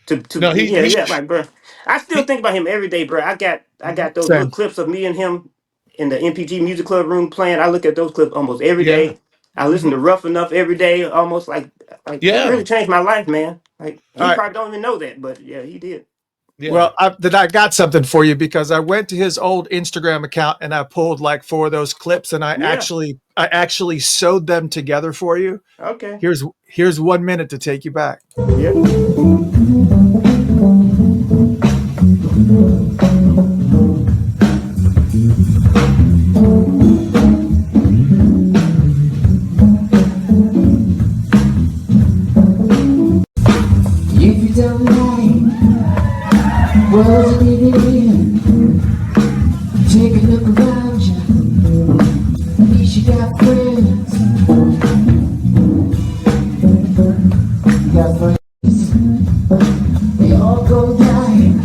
Like, bro, I still think about him every day, bro. I got those little clips of me and him in the MPG Music Club room playing. I look at those clips almost every day. I listen to Rough Enough every day, almost like it really changed my life, man. Like he probably don't even know that, but he did. Yeah. Well, I got something for you, because I went to his old Instagram account and I pulled like 4 of those clips, and I actually sewed them together for you. Okay. Here's 1 minute to take you back. If you don't like world's living in, take a look around you. At least you got friends. You got friends. They all go dying.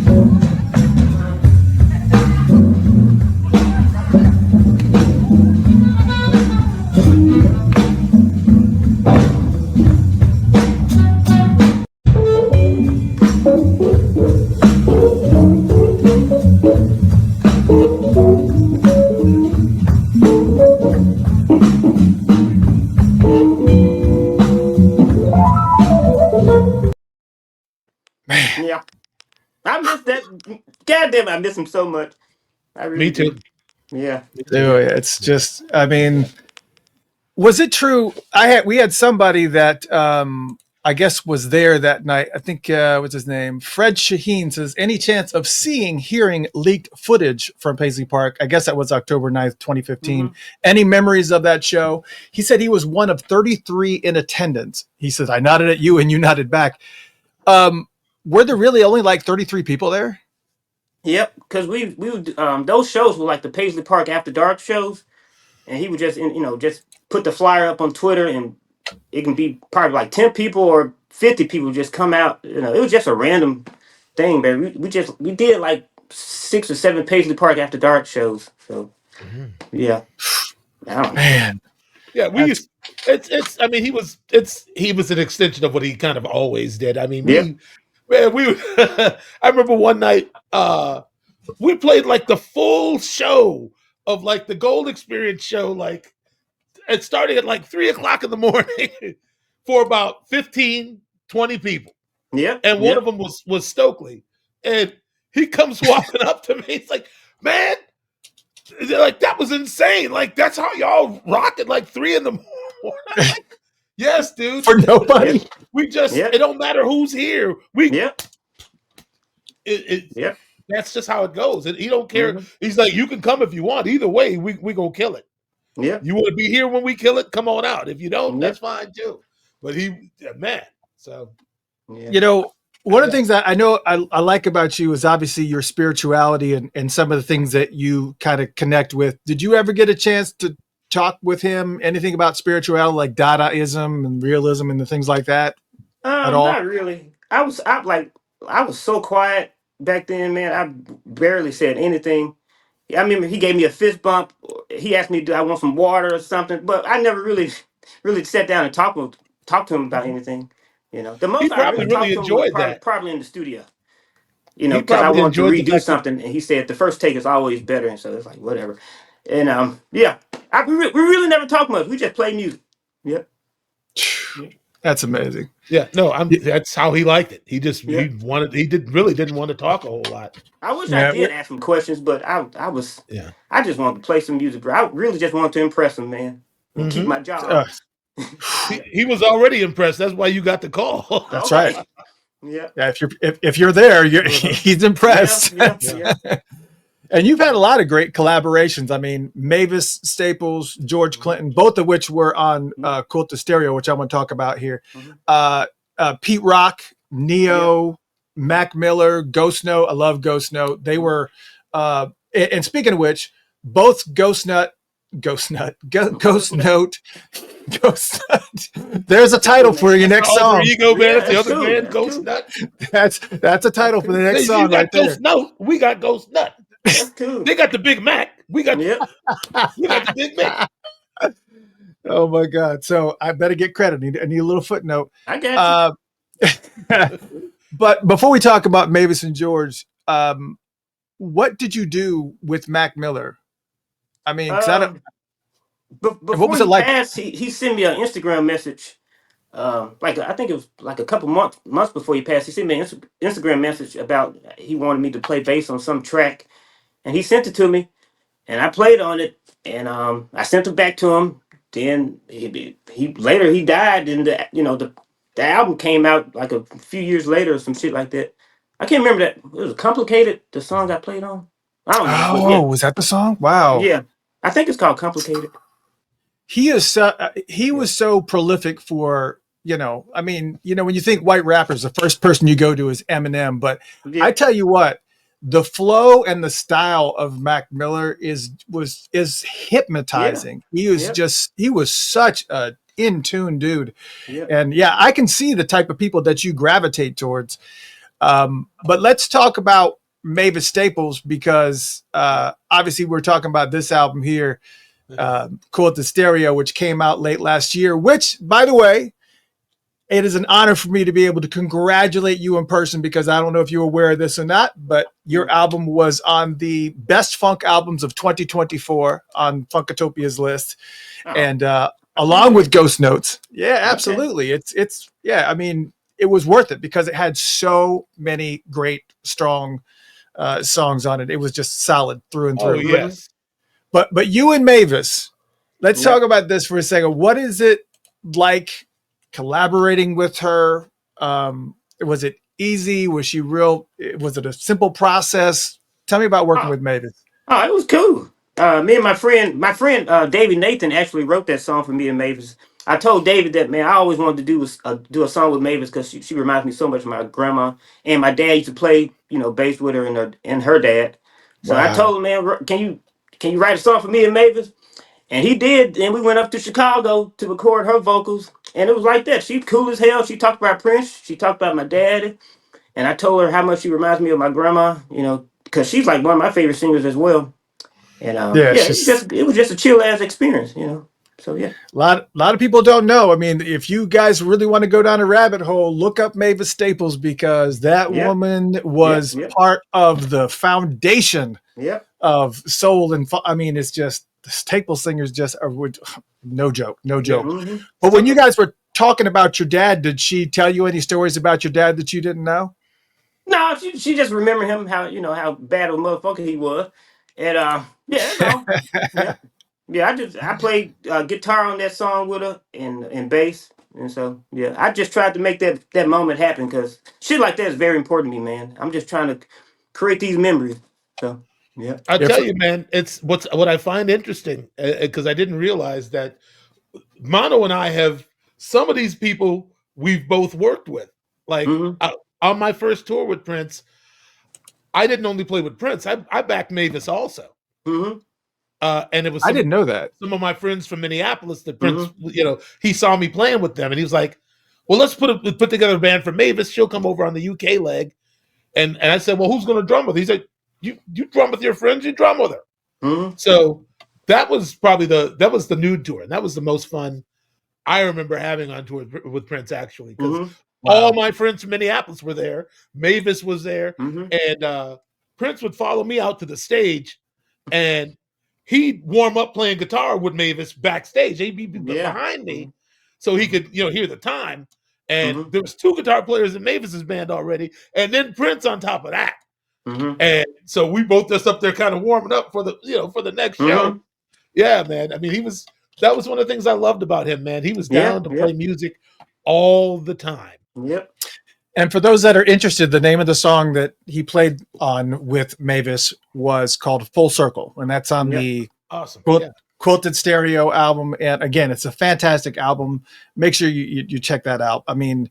Man. Yeah. I miss that. Goddamn, I miss him so much. I really Me too. do. Yeah. Dude, it's just, I mean, was it true? We had somebody that I guess was there that night. I think what's his name? Fred Shaheen says, any chance of hearing leaked footage from Paisley Park? I guess that was October 9th, 2015. Mm-hmm. Any memories of that show? He said he was one of 33 in attendance. He says, I nodded at you and you nodded back. Were there really only like 33 people there? Yep. Because we would, those shows were like the Paisley Park After Dark shows, and he would just just put the flyer up on Twitter, and it can be probably like 10 people or 50 people just come out. It was just a random thing, man. We did like 6 or 7 Paisley Park After Dark shows. So yeah, I don't know. Man, Yeah, we used. It's. I mean, he was an extension of what he kind of always did. I mean, Yeah. we. I remember one night, we played like the full show of like the Gold Experience show. Like it started at like 3:00 in the morning for about 15, 20 people, Yep. and one of them was Stokely, and he comes walking up to me. He's like, "Man." They're like, that was insane. Like, that's how y'all rock at like 3 a.m. Like, yes, dude. for nobody. We just, Yeah. it don't matter who's here. Yep. It, that's just how it goes. And he don't care. He's like, you can come if you want. Either way, we gonna kill it. Yeah. You want to be here when we kill it? Come on out. If you don't, that's fine too. But man. So, Yeah. One of the things that I know I like about you is obviously your spirituality and some of the things that you kind of connect with. Did you ever get a chance to talk with him anything about spirituality, like Dadaism and realism and the things like that at all? Not really. I was so quiet back then, man. I barely said anything. I remember he gave me a fist bump. He asked me, "Do I want some water or something?" But I never really sat down and talked to him about anything. The most he I probably really talked really to him was enjoyed that. probably in the studio. He Because I probably wanted to enjoyed the redo fact that something, and he said the first take is always better, and so it's like whatever. And yeah, we really never talked much. We just played music. Yep. That's amazing. Yeah, no, that's how he liked it. He just he didn't want to talk a whole lot. I wish I did ask him questions, but I just wanted to play some music, bro. I really just wanted to impress him, man, and keep my job. He was already impressed. That's why you got the call. That's right. Yeah. Yeah. If you're there, he's impressed. Yeah. And you've had a lot of great collaborations. I mean, Mavis Staples, George Clinton, both of which were on Cult of Stereo, which I want to talk about here. Pete Rock, Neo, Mac Miller, Ghost Note. I love Ghost Note. They were, and speaking of which, both Ghost Note. There's a title for your next song. Ego band, the other true. band, Ghost Nut. That's a title for the next song right there. Ghost Note. We got Ghost Nut. That's cool. They got the Big Mac. We got the Big Mac. Oh my God! So I better get credit. I need a little footnote. I got you. But before we talk about Mavis and George, what did you do with Mac Miller? I mean, before what was it like? Passed, he sent me an Instagram message. I think it was like a couple months before he passed. He sent me an Instagram message about he wanted me to play bass on some track, and he sent it to me, and I played on it, and I sent it back to him. Then he later he died, and the album came out like a few years later or some shit like that. I can't remember that. It was Complicated, the song I played on. I don't know. Oh, was that the song? Wow. Yeah, I think it's called Complicated. He was so prolific for, I mean, when you think white rappers, the first person you go to is Eminem. But I tell you what, the flow and the style of Mac Miller is hypnotizing. Yeah. He was such a in tune dude. Yeah. And I can see the type of people that you gravitate towards. But let's talk about Mavis Staples, because obviously we're talking about this album here, Cult of Stereo, which came out late last year, which, by the way, it is an honor for me to be able to congratulate you in person, because I don't know if you're aware of this or not, but your album was on the best funk albums of 2024 on Funkatopia's list. And along with Ghost Notes. Yeah, absolutely. Okay. I mean, it was worth it because it had so many great, strong songs on it. It was just solid through and through. Oh yes. But you and Mavis, let's talk about this for a second. What is it like collaborating with her? Was it easy? Was she real? Was it a simple process? Tell me about working with Mavis. Oh, it was cool. Me and my friend David Nathan actually wrote that song for me and Mavis. I told David that, man, I always wanted to do a song with Mavis because she reminds me so much of my grandma, and my dad used to play, bass with her and her dad. So I told him, man, can you write a song for me and Mavis? And he did. And we went up to Chicago to record her vocals, and it was like that. She's cool as hell. She talked about Prince. She talked about my dad, and I told her how much she reminds me of my grandma. Because she's like one of my favorite singers as well. And it was just a chill ass experience, So yeah, a lot of people don't know. I mean, if you guys really want to go down a rabbit hole, look up Mavis Staples because that woman was part of the foundation of soul and I mean, it's just the Staples singers just are no joke. Mm-hmm. But when you guys were talking about your dad, did she tell you any stories about your dad that you didn't know? No, she just remembered him how bad of a motherfucker he was, and that's all. I played guitar on that song with her and bass, and so I just tried to make that moment happen because shit like that is very important to me, man. I'm just trying to create these memories. So I tell you, man, it's what I find interesting because I didn't realize that Mono and I have some of these people we've both worked with, like. On my first tour with Prince, I didn't only play with Prince. I backed Mavis also. Mm-hmm. And it was I didn't know that. Some of my friends from Minneapolis that Prince, he saw me playing with them and he was like, well, let's put together a band for Mavis. She'll come over on the UK leg. And I said, well, who's going to drum with her? He said, you drum with your friends, you drum with her. Mm-hmm. So that was probably the nude tour. And that was the most fun I remember having on tour with Prince, actually, because all my friends from Minneapolis were there. Mavis was there, and Prince would follow me out to the stage, and he'd warm up playing guitar with Mavis backstage. He'd be behind me, so he could hear the time. And there was 2 guitar players in Mavis's band already, and then Prince on top of that. And so we both just up there kind of warming up for the next show. Yeah, man. I mean, that was one of the things I loved about him, man. He was down to play music all the time. Yep. And for those that are interested, the name of the song that he played on with Mavis was called Full Circle. And that's on the Quilted Stereo album. And again, it's a fantastic album. Make sure you check that out. I mean,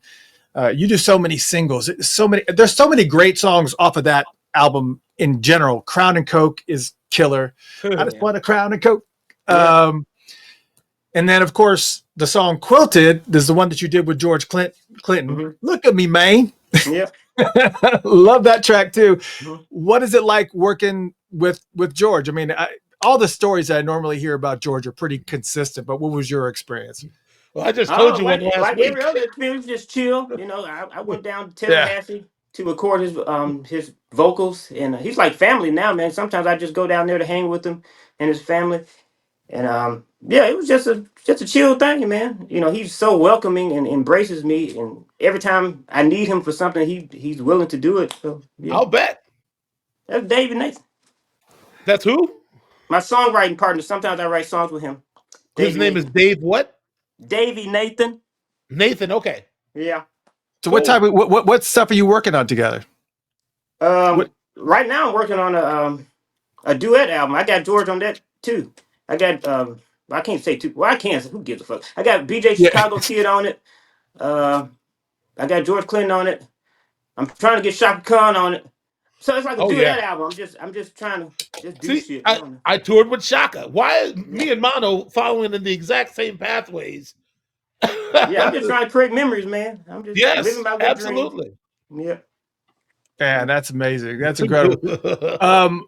you do so many singles. There's so many great songs off of that album in general. Crown and Coke is killer. I just want a crown and Coke. And then, of course, the song Quilted is the one that you did with George Clinton. Look at me, man. Yeah. Love that track, too. What is it like working with George? I mean, all the stories that I normally hear about George are pretty consistent, but what was your experience? Well, I just told you one last week. Every other experience, just chill. I went down to Tallahassee to record his vocals, and he's like family now, man. Sometimes I just go down there to hang with him and his family. And it was just a chill thing, man. He's so welcoming and embraces me, and every time I need him for something, he's willing to do it. So I'll bet. That's David Nathan. That's who? My songwriting partner. Sometimes I write songs with him. His name is Dave what? Davey Nathan. Nathan, okay. Yeah. So what stuff are you working on together? Right now I'm working on a duet album. I got George on that too. I got I can't say two. Well, I can't. Who gives a fuck? I got BJ Chicago Kid on it. I got George Clinton on it. I'm trying to get Shaka Khan on it. So it's like a duet album. I'm just trying to do shit. I toured with Shaka. Why me and Mono following in the exact same pathways? I'm just trying to create memories, man. I'm just living my good absolutely. Dream. Yeah. Yeah, that's amazing. That's incredible. And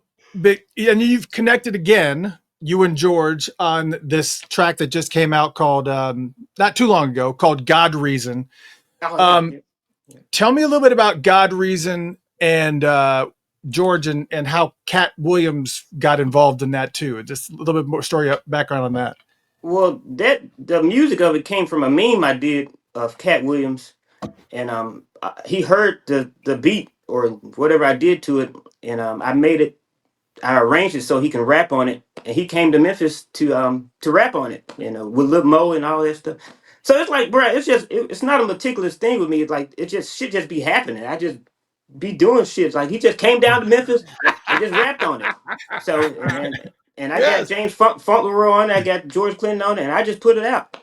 you've connected again, you and George, on this track that just came out called not too long ago, called God Reason. Tell me a little bit about God Reason and George and how Cat Williams got involved in that too. Just a little bit more background on that. Well, the music of it came from a meme I did of Cat Williams. and he heard the beat or whatever I did to it, and I made it. I arranged it so he can rap on it, and he came to Memphis to rap on it, with Lil Mo and all that stuff. So it's like, bro, it's not a meticulous thing with me. It's like it just shit just be happening. I just be doing shit. Like he just came down to Memphis and just rapped on it. So and I got Yes. James Fauntleroy on it. I got George Clinton on it, and I just put it out.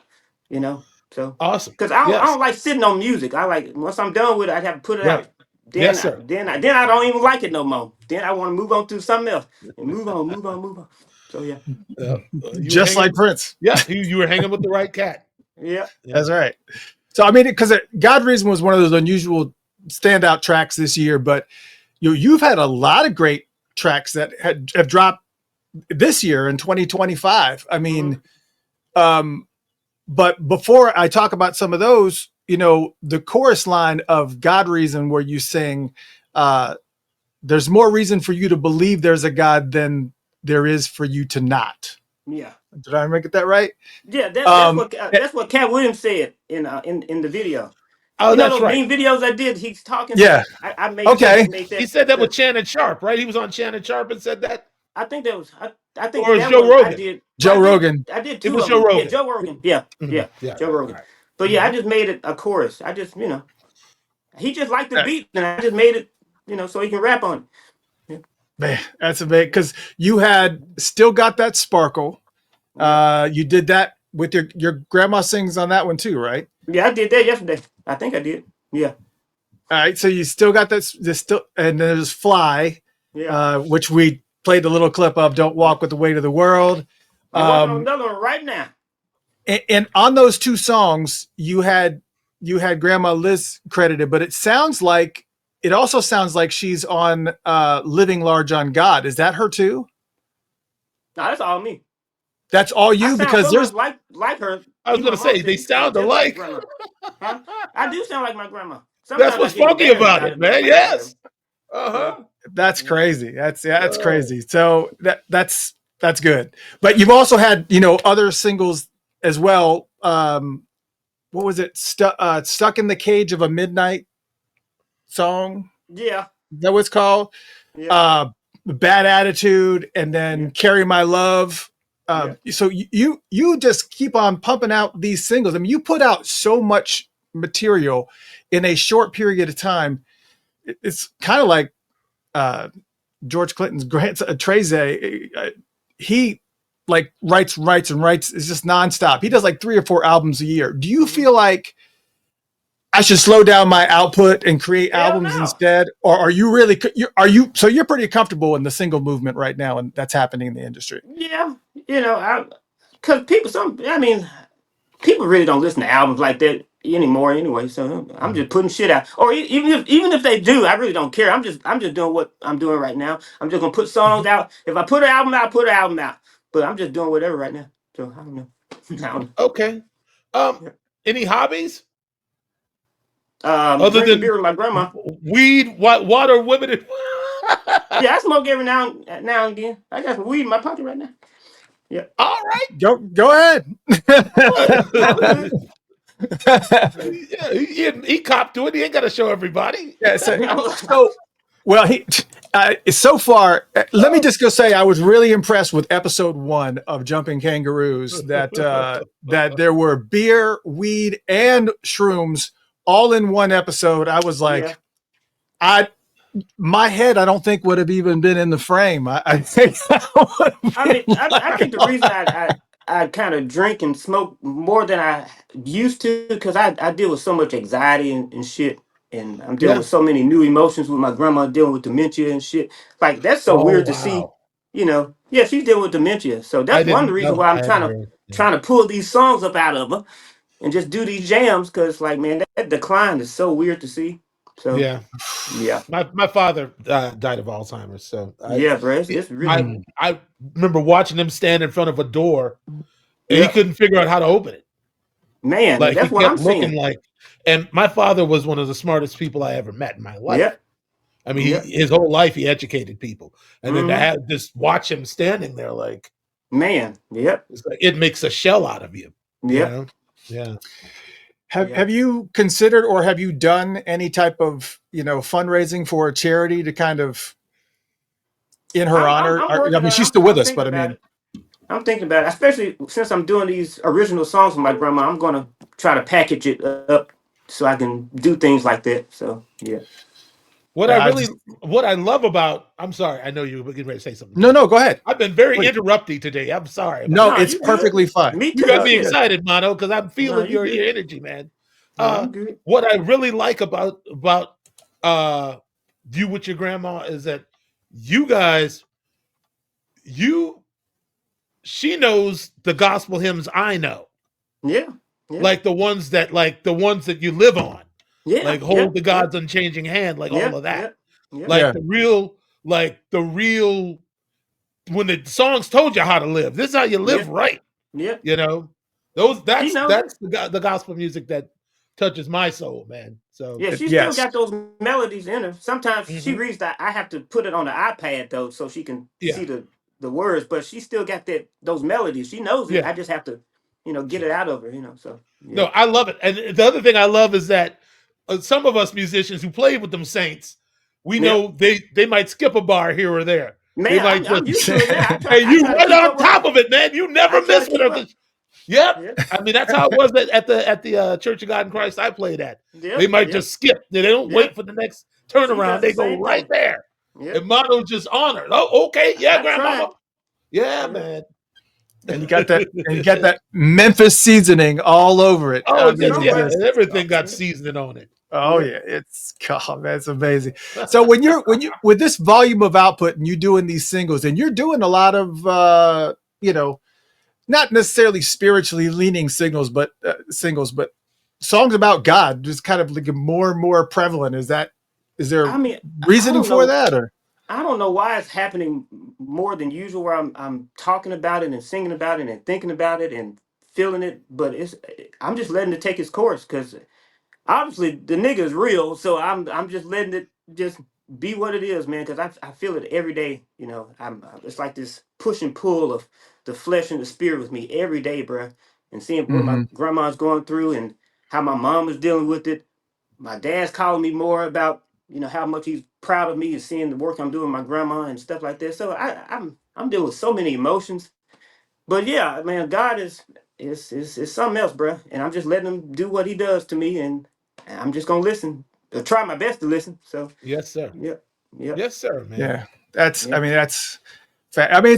So Awesome. because I Yes. don't like sitting on music. I like once I'm done with it, I have to put it Right. out. Then, Yes, sir. Then I don't even like it no more. Then I want to move on to something else and move on. So yeah, Just like Prince. Yeah, you were hanging with the right cat. yeah. That's right. So I mean, because God Reason was one of those unusual standout tracks this year, but you've had a lot of great tracks that have dropped this year in 2025. I mean, but before I talk about some of those, the chorus line of God Reason, where you sing, there's more reason for you to believe there's a God than there is for you to not. Yeah. Did I get that right? Yeah, that's what Cat Williams said in the video. Oh, that's those right. mean videos I did. He's talking. Yeah. I made Okay. Made that, He said that with Shannon Sharp, right? He was on Shannon Sharp and said that. I think that was. I think Or was that Joe one Rogan? I did. Joe Rogan. I did It two was of Joe them. Rogan. Yeah, Joe Rogan. Yeah, Yeah, Joe Rogan. right. But yeah, I just made it a chorus. I just he just liked the beat, and I just made it so he can rap on it. Man, that's a big, because you had Still Got That Sparkle. You did that with your grandma sings on that one too, right? Yeah, I did that yesterday. I think I did. Yeah. All right, so you still got this still, and then there's Fly, Yeah. which we played the little clip of. Don't Walk with the Weight of the World. I'm working on another one right now. And on those two songs, you had Grandma Liz credited, but it also sounds like she's on Living Large on God. Is that her too? No, that's all me. That's all you, I sound because so there's much like her. I was going to say, they sound alike. Huh? I do sound like my grandma. That's what's funky about it, man. Yes. That's crazy. That's crazy. So that's good. But you've also had other singles as well. What was it? Stuck in the Cage of a Midnight song. Yeah. Is that what it's called? Yeah. Bad Attitude, and then Carry My Love. So you just keep on pumping out these singles. I mean, you put out so much material in a short period of time. It's kind of like George Clinton's grandson, Treze. He like writes. It's just nonstop. He does like 3 or 4 albums a year. Do you feel like I should slow down my output and create albums instead? Or are you really, so you're pretty comfortable in the single movement right now, and that's happening in the industry? Yeah. Because people really don't listen to albums like that anymore anyway. So I'm just putting shit out. Or even if they do, I really don't care. I'm just doing what I'm doing right now. I'm just gonna put songs out. If I put an album out, I put an album out. But I'm just doing whatever right now. So I don't know. Okay. Any hobbies? Other than beer with my grandma. Weed, water, women. Yeah, I smoke every now and again. I got some weed in my pocket right now. Yeah. All right. Go ahead. Yeah, he copped to it. He ain't got to show everybody. Yeah. So well, so far, let me just go say I was really impressed with episode 1 of Jumping Kangaroos. That there were beer, weed, and shrooms all in one episode. I was like, my head, I don't think would have even been in the frame. I think I think the reason I kind of drink and smoke more than I used to, because I deal with so much anxiety and shit, and I'm dealing with so many new emotions with my grandma dealing with dementia and shit. Like that's so weird to see. Yeah, she's dealing with dementia, so that's one of the reasons why I'm trying to pull these songs up out of her and just do these jams, because like, man, that decline is so weird to see. So yeah. My father died of Alzheimer's, so bro, it's really. I remember watching him stand in front of a door, and he couldn't figure out how to open it. Man, like that's he what kept I'm looking saying. like. And my father was one of the smartest people I ever met in my life. Yeah. I mean, his whole life he educated people, and then to just watch him standing there, like, man, it's like it makes a shell out of you. Yeah. Yeah. Have you considered or have you done any type of fundraising for a charity to kind of in her honor? I'm working I mean, on it. she's still with I'm us, thinking but I about mean, it. I'm thinking about it, especially since I'm doing these original songs with my grandma. I'm gonna try to package it up so I can do things like that. So yeah. What I love about, I'm sorry, I know you were getting ready to say something. No, go ahead. I've been very Please. interrupty today. I'm sorry about No, that. it's you perfectly good. fine. Me You too. got me Shit. excited, Mono, because I'm feeling you your good. energy, man. No, you good. What I really like about you with your grandma is that you guys, she knows the gospel hymns I know. Yeah. Yeah. Like the ones that you live on. Yeah. Like Yeah. hold the God's unchanging hand, like all of that. Yeah. Like the real when the songs told you how to live. This is how you live right. Yeah. You know? She knows That's the gospel music that touches my soul, man. So Yeah, she still Yes. got those melodies in her. Sometimes she reads that I have to put it on the iPad though, so she can see the words. But she still got those melodies. She knows it. Yeah. I just have to, get it out of her. So No, I love it. And the other thing I love is that some of us musicians who play with them saints, we know they might skip a bar here or there. Man, They might I'm used to it now. and you I try to right keep on up with top her. of it, man. You never I try miss to with keep her. up. Yep. I mean, that's how it was at the Church of God in Christ I played at. Yep, They might yep. just skip. They don't wait for the next turnaround. does the They go same right thing. there. Yep. And Mono's just honored. Oh, okay. Yeah, I grandmama. tried. Yeah, man. And you got that Memphis seasoning all over it. Oh, I mean, and everything got seasoning on it. Oh yeah, it's God, man, it's amazing. So when you with this volume of output and you're doing these singles and you're doing a lot of not necessarily spiritually leaning singles, but songs about God, just kind of like more and more prevalent. Is there reasoning for that, or I don't know why it's happening more than usual where I'm talking about it and singing about it and thinking about it and feeling it, but I'm just letting it take its course because obviously the nigga is real, so I'm just letting it just be what it is, man, because I feel it every day, it's like this push and pull of the flesh and the spirit with me every day, bruh. And seeing what my grandma's going through and how my mom is dealing with it. My dad's calling me more about how much he's proud of me and seeing the work I'm doing with my grandma and stuff like that. So I'm dealing with so many emotions. But yeah, man, God is something else, bro. And I'm just letting him do what he does to me, and I'm just gonna listen. I'll try my best to listen. So yes, sir. Yep. Yes, sir, man. Yeah, I mean, it's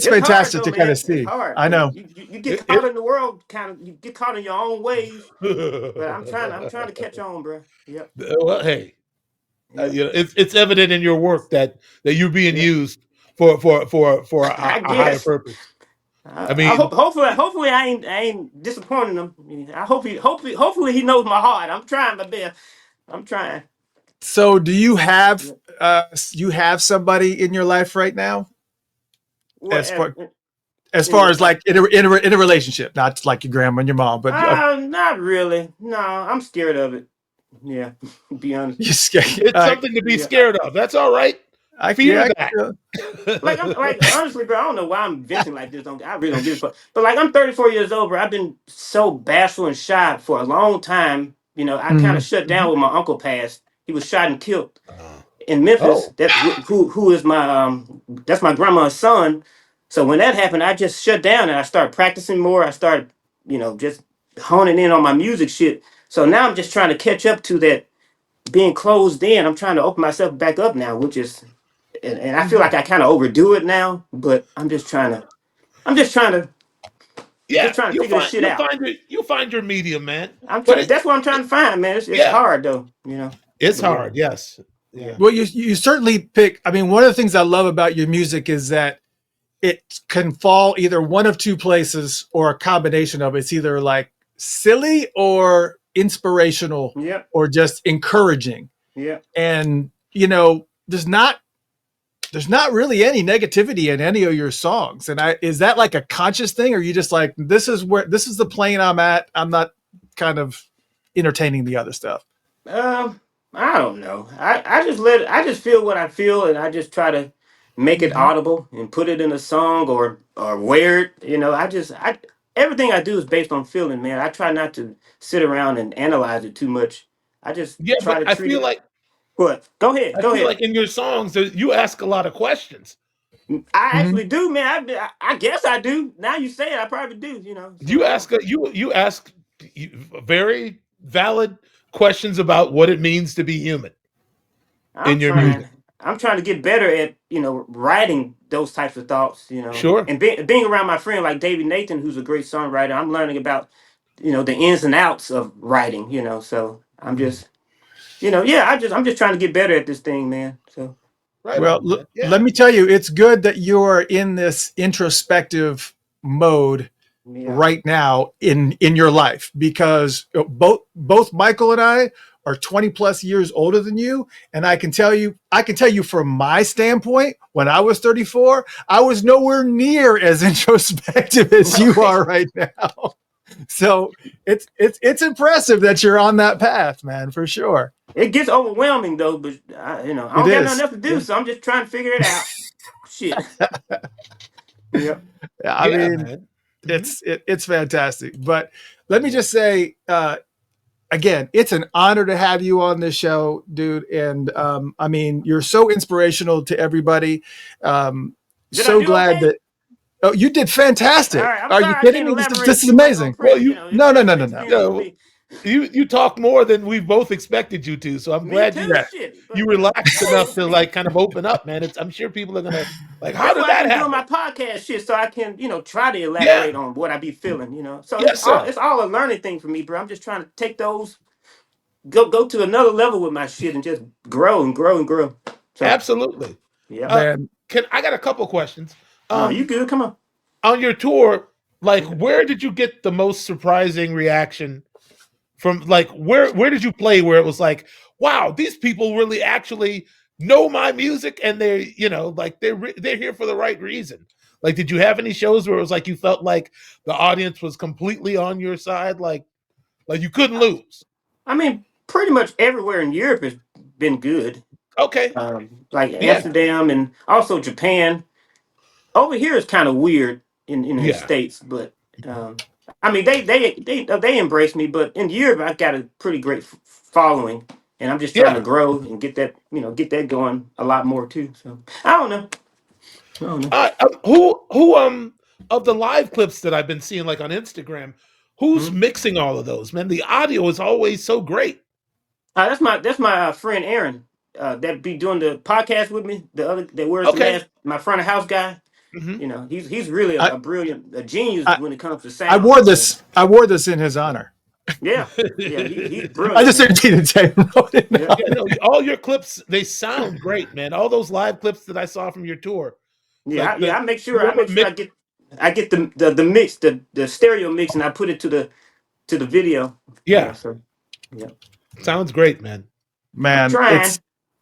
fantastic hard, though, to kind of man. see. It's hard. I know. You get caught in the world, you get caught in your own ways. But I'm trying to catch on, bro. Yep. Well, hey, it's evident in your work that you're being used for a higher purpose. I mean, hopefully I ain't disappointing him. Hopefully he knows my heart. I'm trying my best. I'm trying. So, do you have somebody in your life right now? What, as far as like in a relationship, not like your grandma and your mom, but not really. No, I'm scared of it. Yeah, be honest. You're scared. It's something to be scared of. That's all right. I fear that. Like honestly, bro, I don't know why I'm venting like this. I really don't give a fuck. But like, I'm 34 years old, bro. I've been so bashful and shy for a long time. I kind of shut down when my uncle passed. He was shot and killed in Memphis. That's who is my that's my grandma's son. So when that happened, I just shut down and I started practicing more. I started, just honing in on my music shit. So now I'm just trying to catch up to that being closed in. I'm trying to open myself back up now, which is, and I feel like I kind of overdo it now. But I'm just trying to figure this shit out. You'll find your medium, man. That's what I'm trying to find, man. It's hard though, It's hard, yes. Yeah. Well, you certainly pick. I mean, one of the things I love about your music is that it can fall either one of two places or a combination of it. It's either like silly or inspirational, or just encouraging. Yeah. And there's not really any negativity in any of your songs. And is that like a conscious thing, or are you just like, this is the plane I'm at, I'm not kind of entertaining the other stuff? I don't know. I just feel what I feel, and I just try to make it audible and put it in a song or wear it. everything I do is based on feeling, man. I try not to sit around and analyze it too much. I just Yeah, try but to I treat feel it. like What? Go ahead. I Go feel ahead. like in your songs you ask a lot of questions. I Mhm. actually do, man. I guess I do. Now you say it, I probably do. You know. So You ask you ask very valid questions about what it means to be human I'm in your trying. music. I'm trying to get better at writing those types of thoughts. Sure. And being around my friend like David Nathan, who's a great songwriter. I'm learning about the ins and outs of writing. So I'm Mhm. just I'm just trying to get better at this thing, man. So Right Well, on, man. let Yeah. me tell you, it's good that you're in this introspective mode yeah. right now in your life, because both Michael and I are 20 plus years older than you, and I can tell you from my standpoint, when I was 34, I was nowhere near as introspective as you Right. are right now. So it's impressive that you're on that path, man, for sure. It gets overwhelming though, but I It don't got nothing is. else to do, so I'm just trying to figure it out. Shit. Yep. I Yeah, mean, man. Mhm. it's fantastic. But let me just say, again, it's an honor to have you on this show, dude. And I mean, you're so inspirational to everybody. Did I So do glad okay? that you did All fantastic. right. I'm Are you sorry I kidding can't me? elaborate This is too much on amazing. Well, Prince. It's No, been no, a no, great no, no. experience for you me. you talk more than we both expected you to, so I'm Me glad too, you Yeah. shit. you But relaxed enough to like kind of open up, man. I'm sure people are gonna like, how that's did why I've that been doing happen? my podcast shit, so I can, try to Yeah, elaborate on what I be feeling. So yes, sir. it's all a learning thing for me, bro. I'm just trying to take those, go to another level with my shit and just grow and grow and grow. So Absolutely. yeah. Uh, Man, can I got a couple questions? No, you Um, good? Come on. on your tour, like, where did you get the most surprising reaction from? Like, where did you play where it was like, wow, these people really actually know my music, and they're like they're here for the right reason. Like, did you have any shows where it was like you felt like the audience was completely on your side, like you couldn't lose? I mean, pretty much everywhere in Europe has been good. Okay, Like yeah, Amsterdam and also Japan. Over here is kind of weird in the yeah, states, but I mean they embrace me. But in Europe, I got a pretty great following, and I'm just trying to yeah. grow and get that going a lot more too. So I don't know. I don't know. Who of the live clips that I've been seeing like on Instagram, who's Mhm. mixing all of those? Man, the audio is always so great. That's my friend Aaron that be doing the podcast with me. The other that wears the Okay. mask, my front of house guy. Hmm. He's really I, a brilliant, a genius I when it comes to I sound. wore So this. I wore this in his honor. yeah, yeah, he's I brilliant, just man. didn't say wrote it Yeah. down. Yeah, no, all your clips, they sound great, man. All those live clips that I saw from your tour, Yeah, like the I make sure whoever I mixed, get the mix, the stereo mix, and I put it to the video. yeah, So yeah, sounds great, man. I'm Man, trying.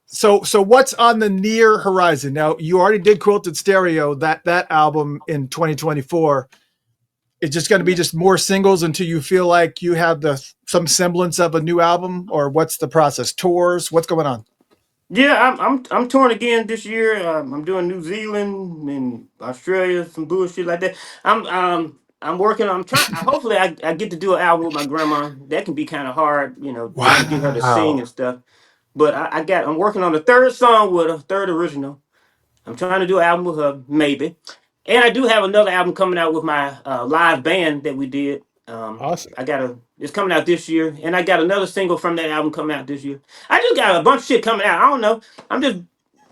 so what's on the near horizon? Now, you already did Quilted Stereo, that album in 2024. It's just going to be just more singles until you feel like you have some semblance of a new album, or what's the process? Tours? What's going on? Yeah, I'm touring again this year. I'm doing New Zealand and Australia, some bullshit like that. I'm working. I'm trying. Hopefully, I get to do an album with my grandma. That can be kind of hard, trying to get her to sing Wow. and stuff. But I'm working on the third song with a third original. I'm trying to do an album with her, maybe. And I do have another album coming out with my live band that we did. Awesome. It's coming out this year, and I got another single from that album coming out this year. I just got a bunch of shit coming out. I don't know. I'm just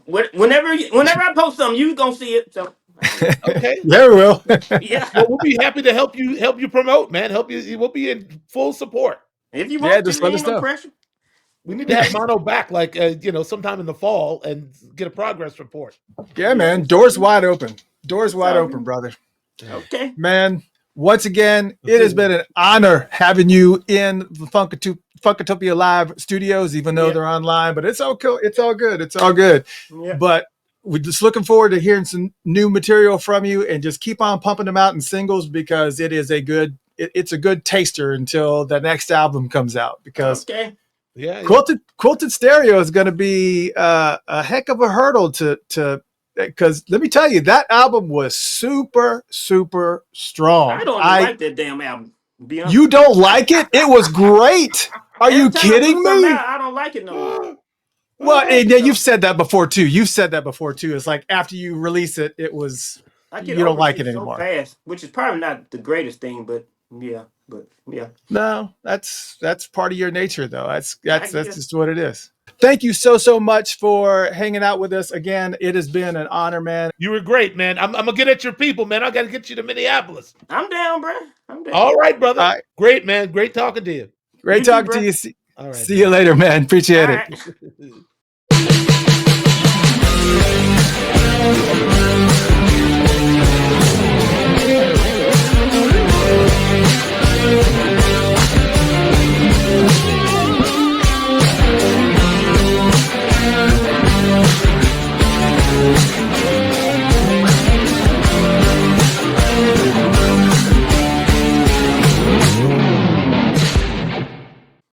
whenever I post something, you gonna see it. So I don't know. Okay. Yeah, we will. Yeah, Well, we'll be happy to help you promote, man. Help you. We'll be in full support. if you Yeah, want to, just there let ain't us no know. pressure. We need to have Mono back, like sometime in the fall, and get a progress report. Yeah, Yeah, man. it's all Doors good. wide open. Doors It's wide all open, good. brother. Okay. Man, once again, it has been an honor having you in the Funkatopia Live studios, even though Yeah. they're online, but it's all cool. It's all good. It's all good. Yeah. But we're just looking forward to hearing some new material from you, and just keep on pumping them out in singles, because it's a good taster until the next album comes out, because Okay. Yeah. Quilted Stereo is going to be a heck of a hurdle to because let me tell you, that album was super, super strong. I don't like that damn album. Be honest. You don't like it? It was great. Are you kidding me? I don't like it no more. Well, and yeah, you've said that before too. You've said that before too. It's like after you release it, it was you don't like it anymore. So fast, which is probably not the greatest thing, but yeah. No, that's part of your nature, though. That's just what it is. Thank you so much for hanging out with us again. It has been an honor, man. You were great, man. I'm gonna get at your people, man. I gotta get you to Minneapolis. I'm down, bro. I'm down. All right, brother. All right. Great, man. Great talking to you. Great talking to you. See you later, man. Appreciate it.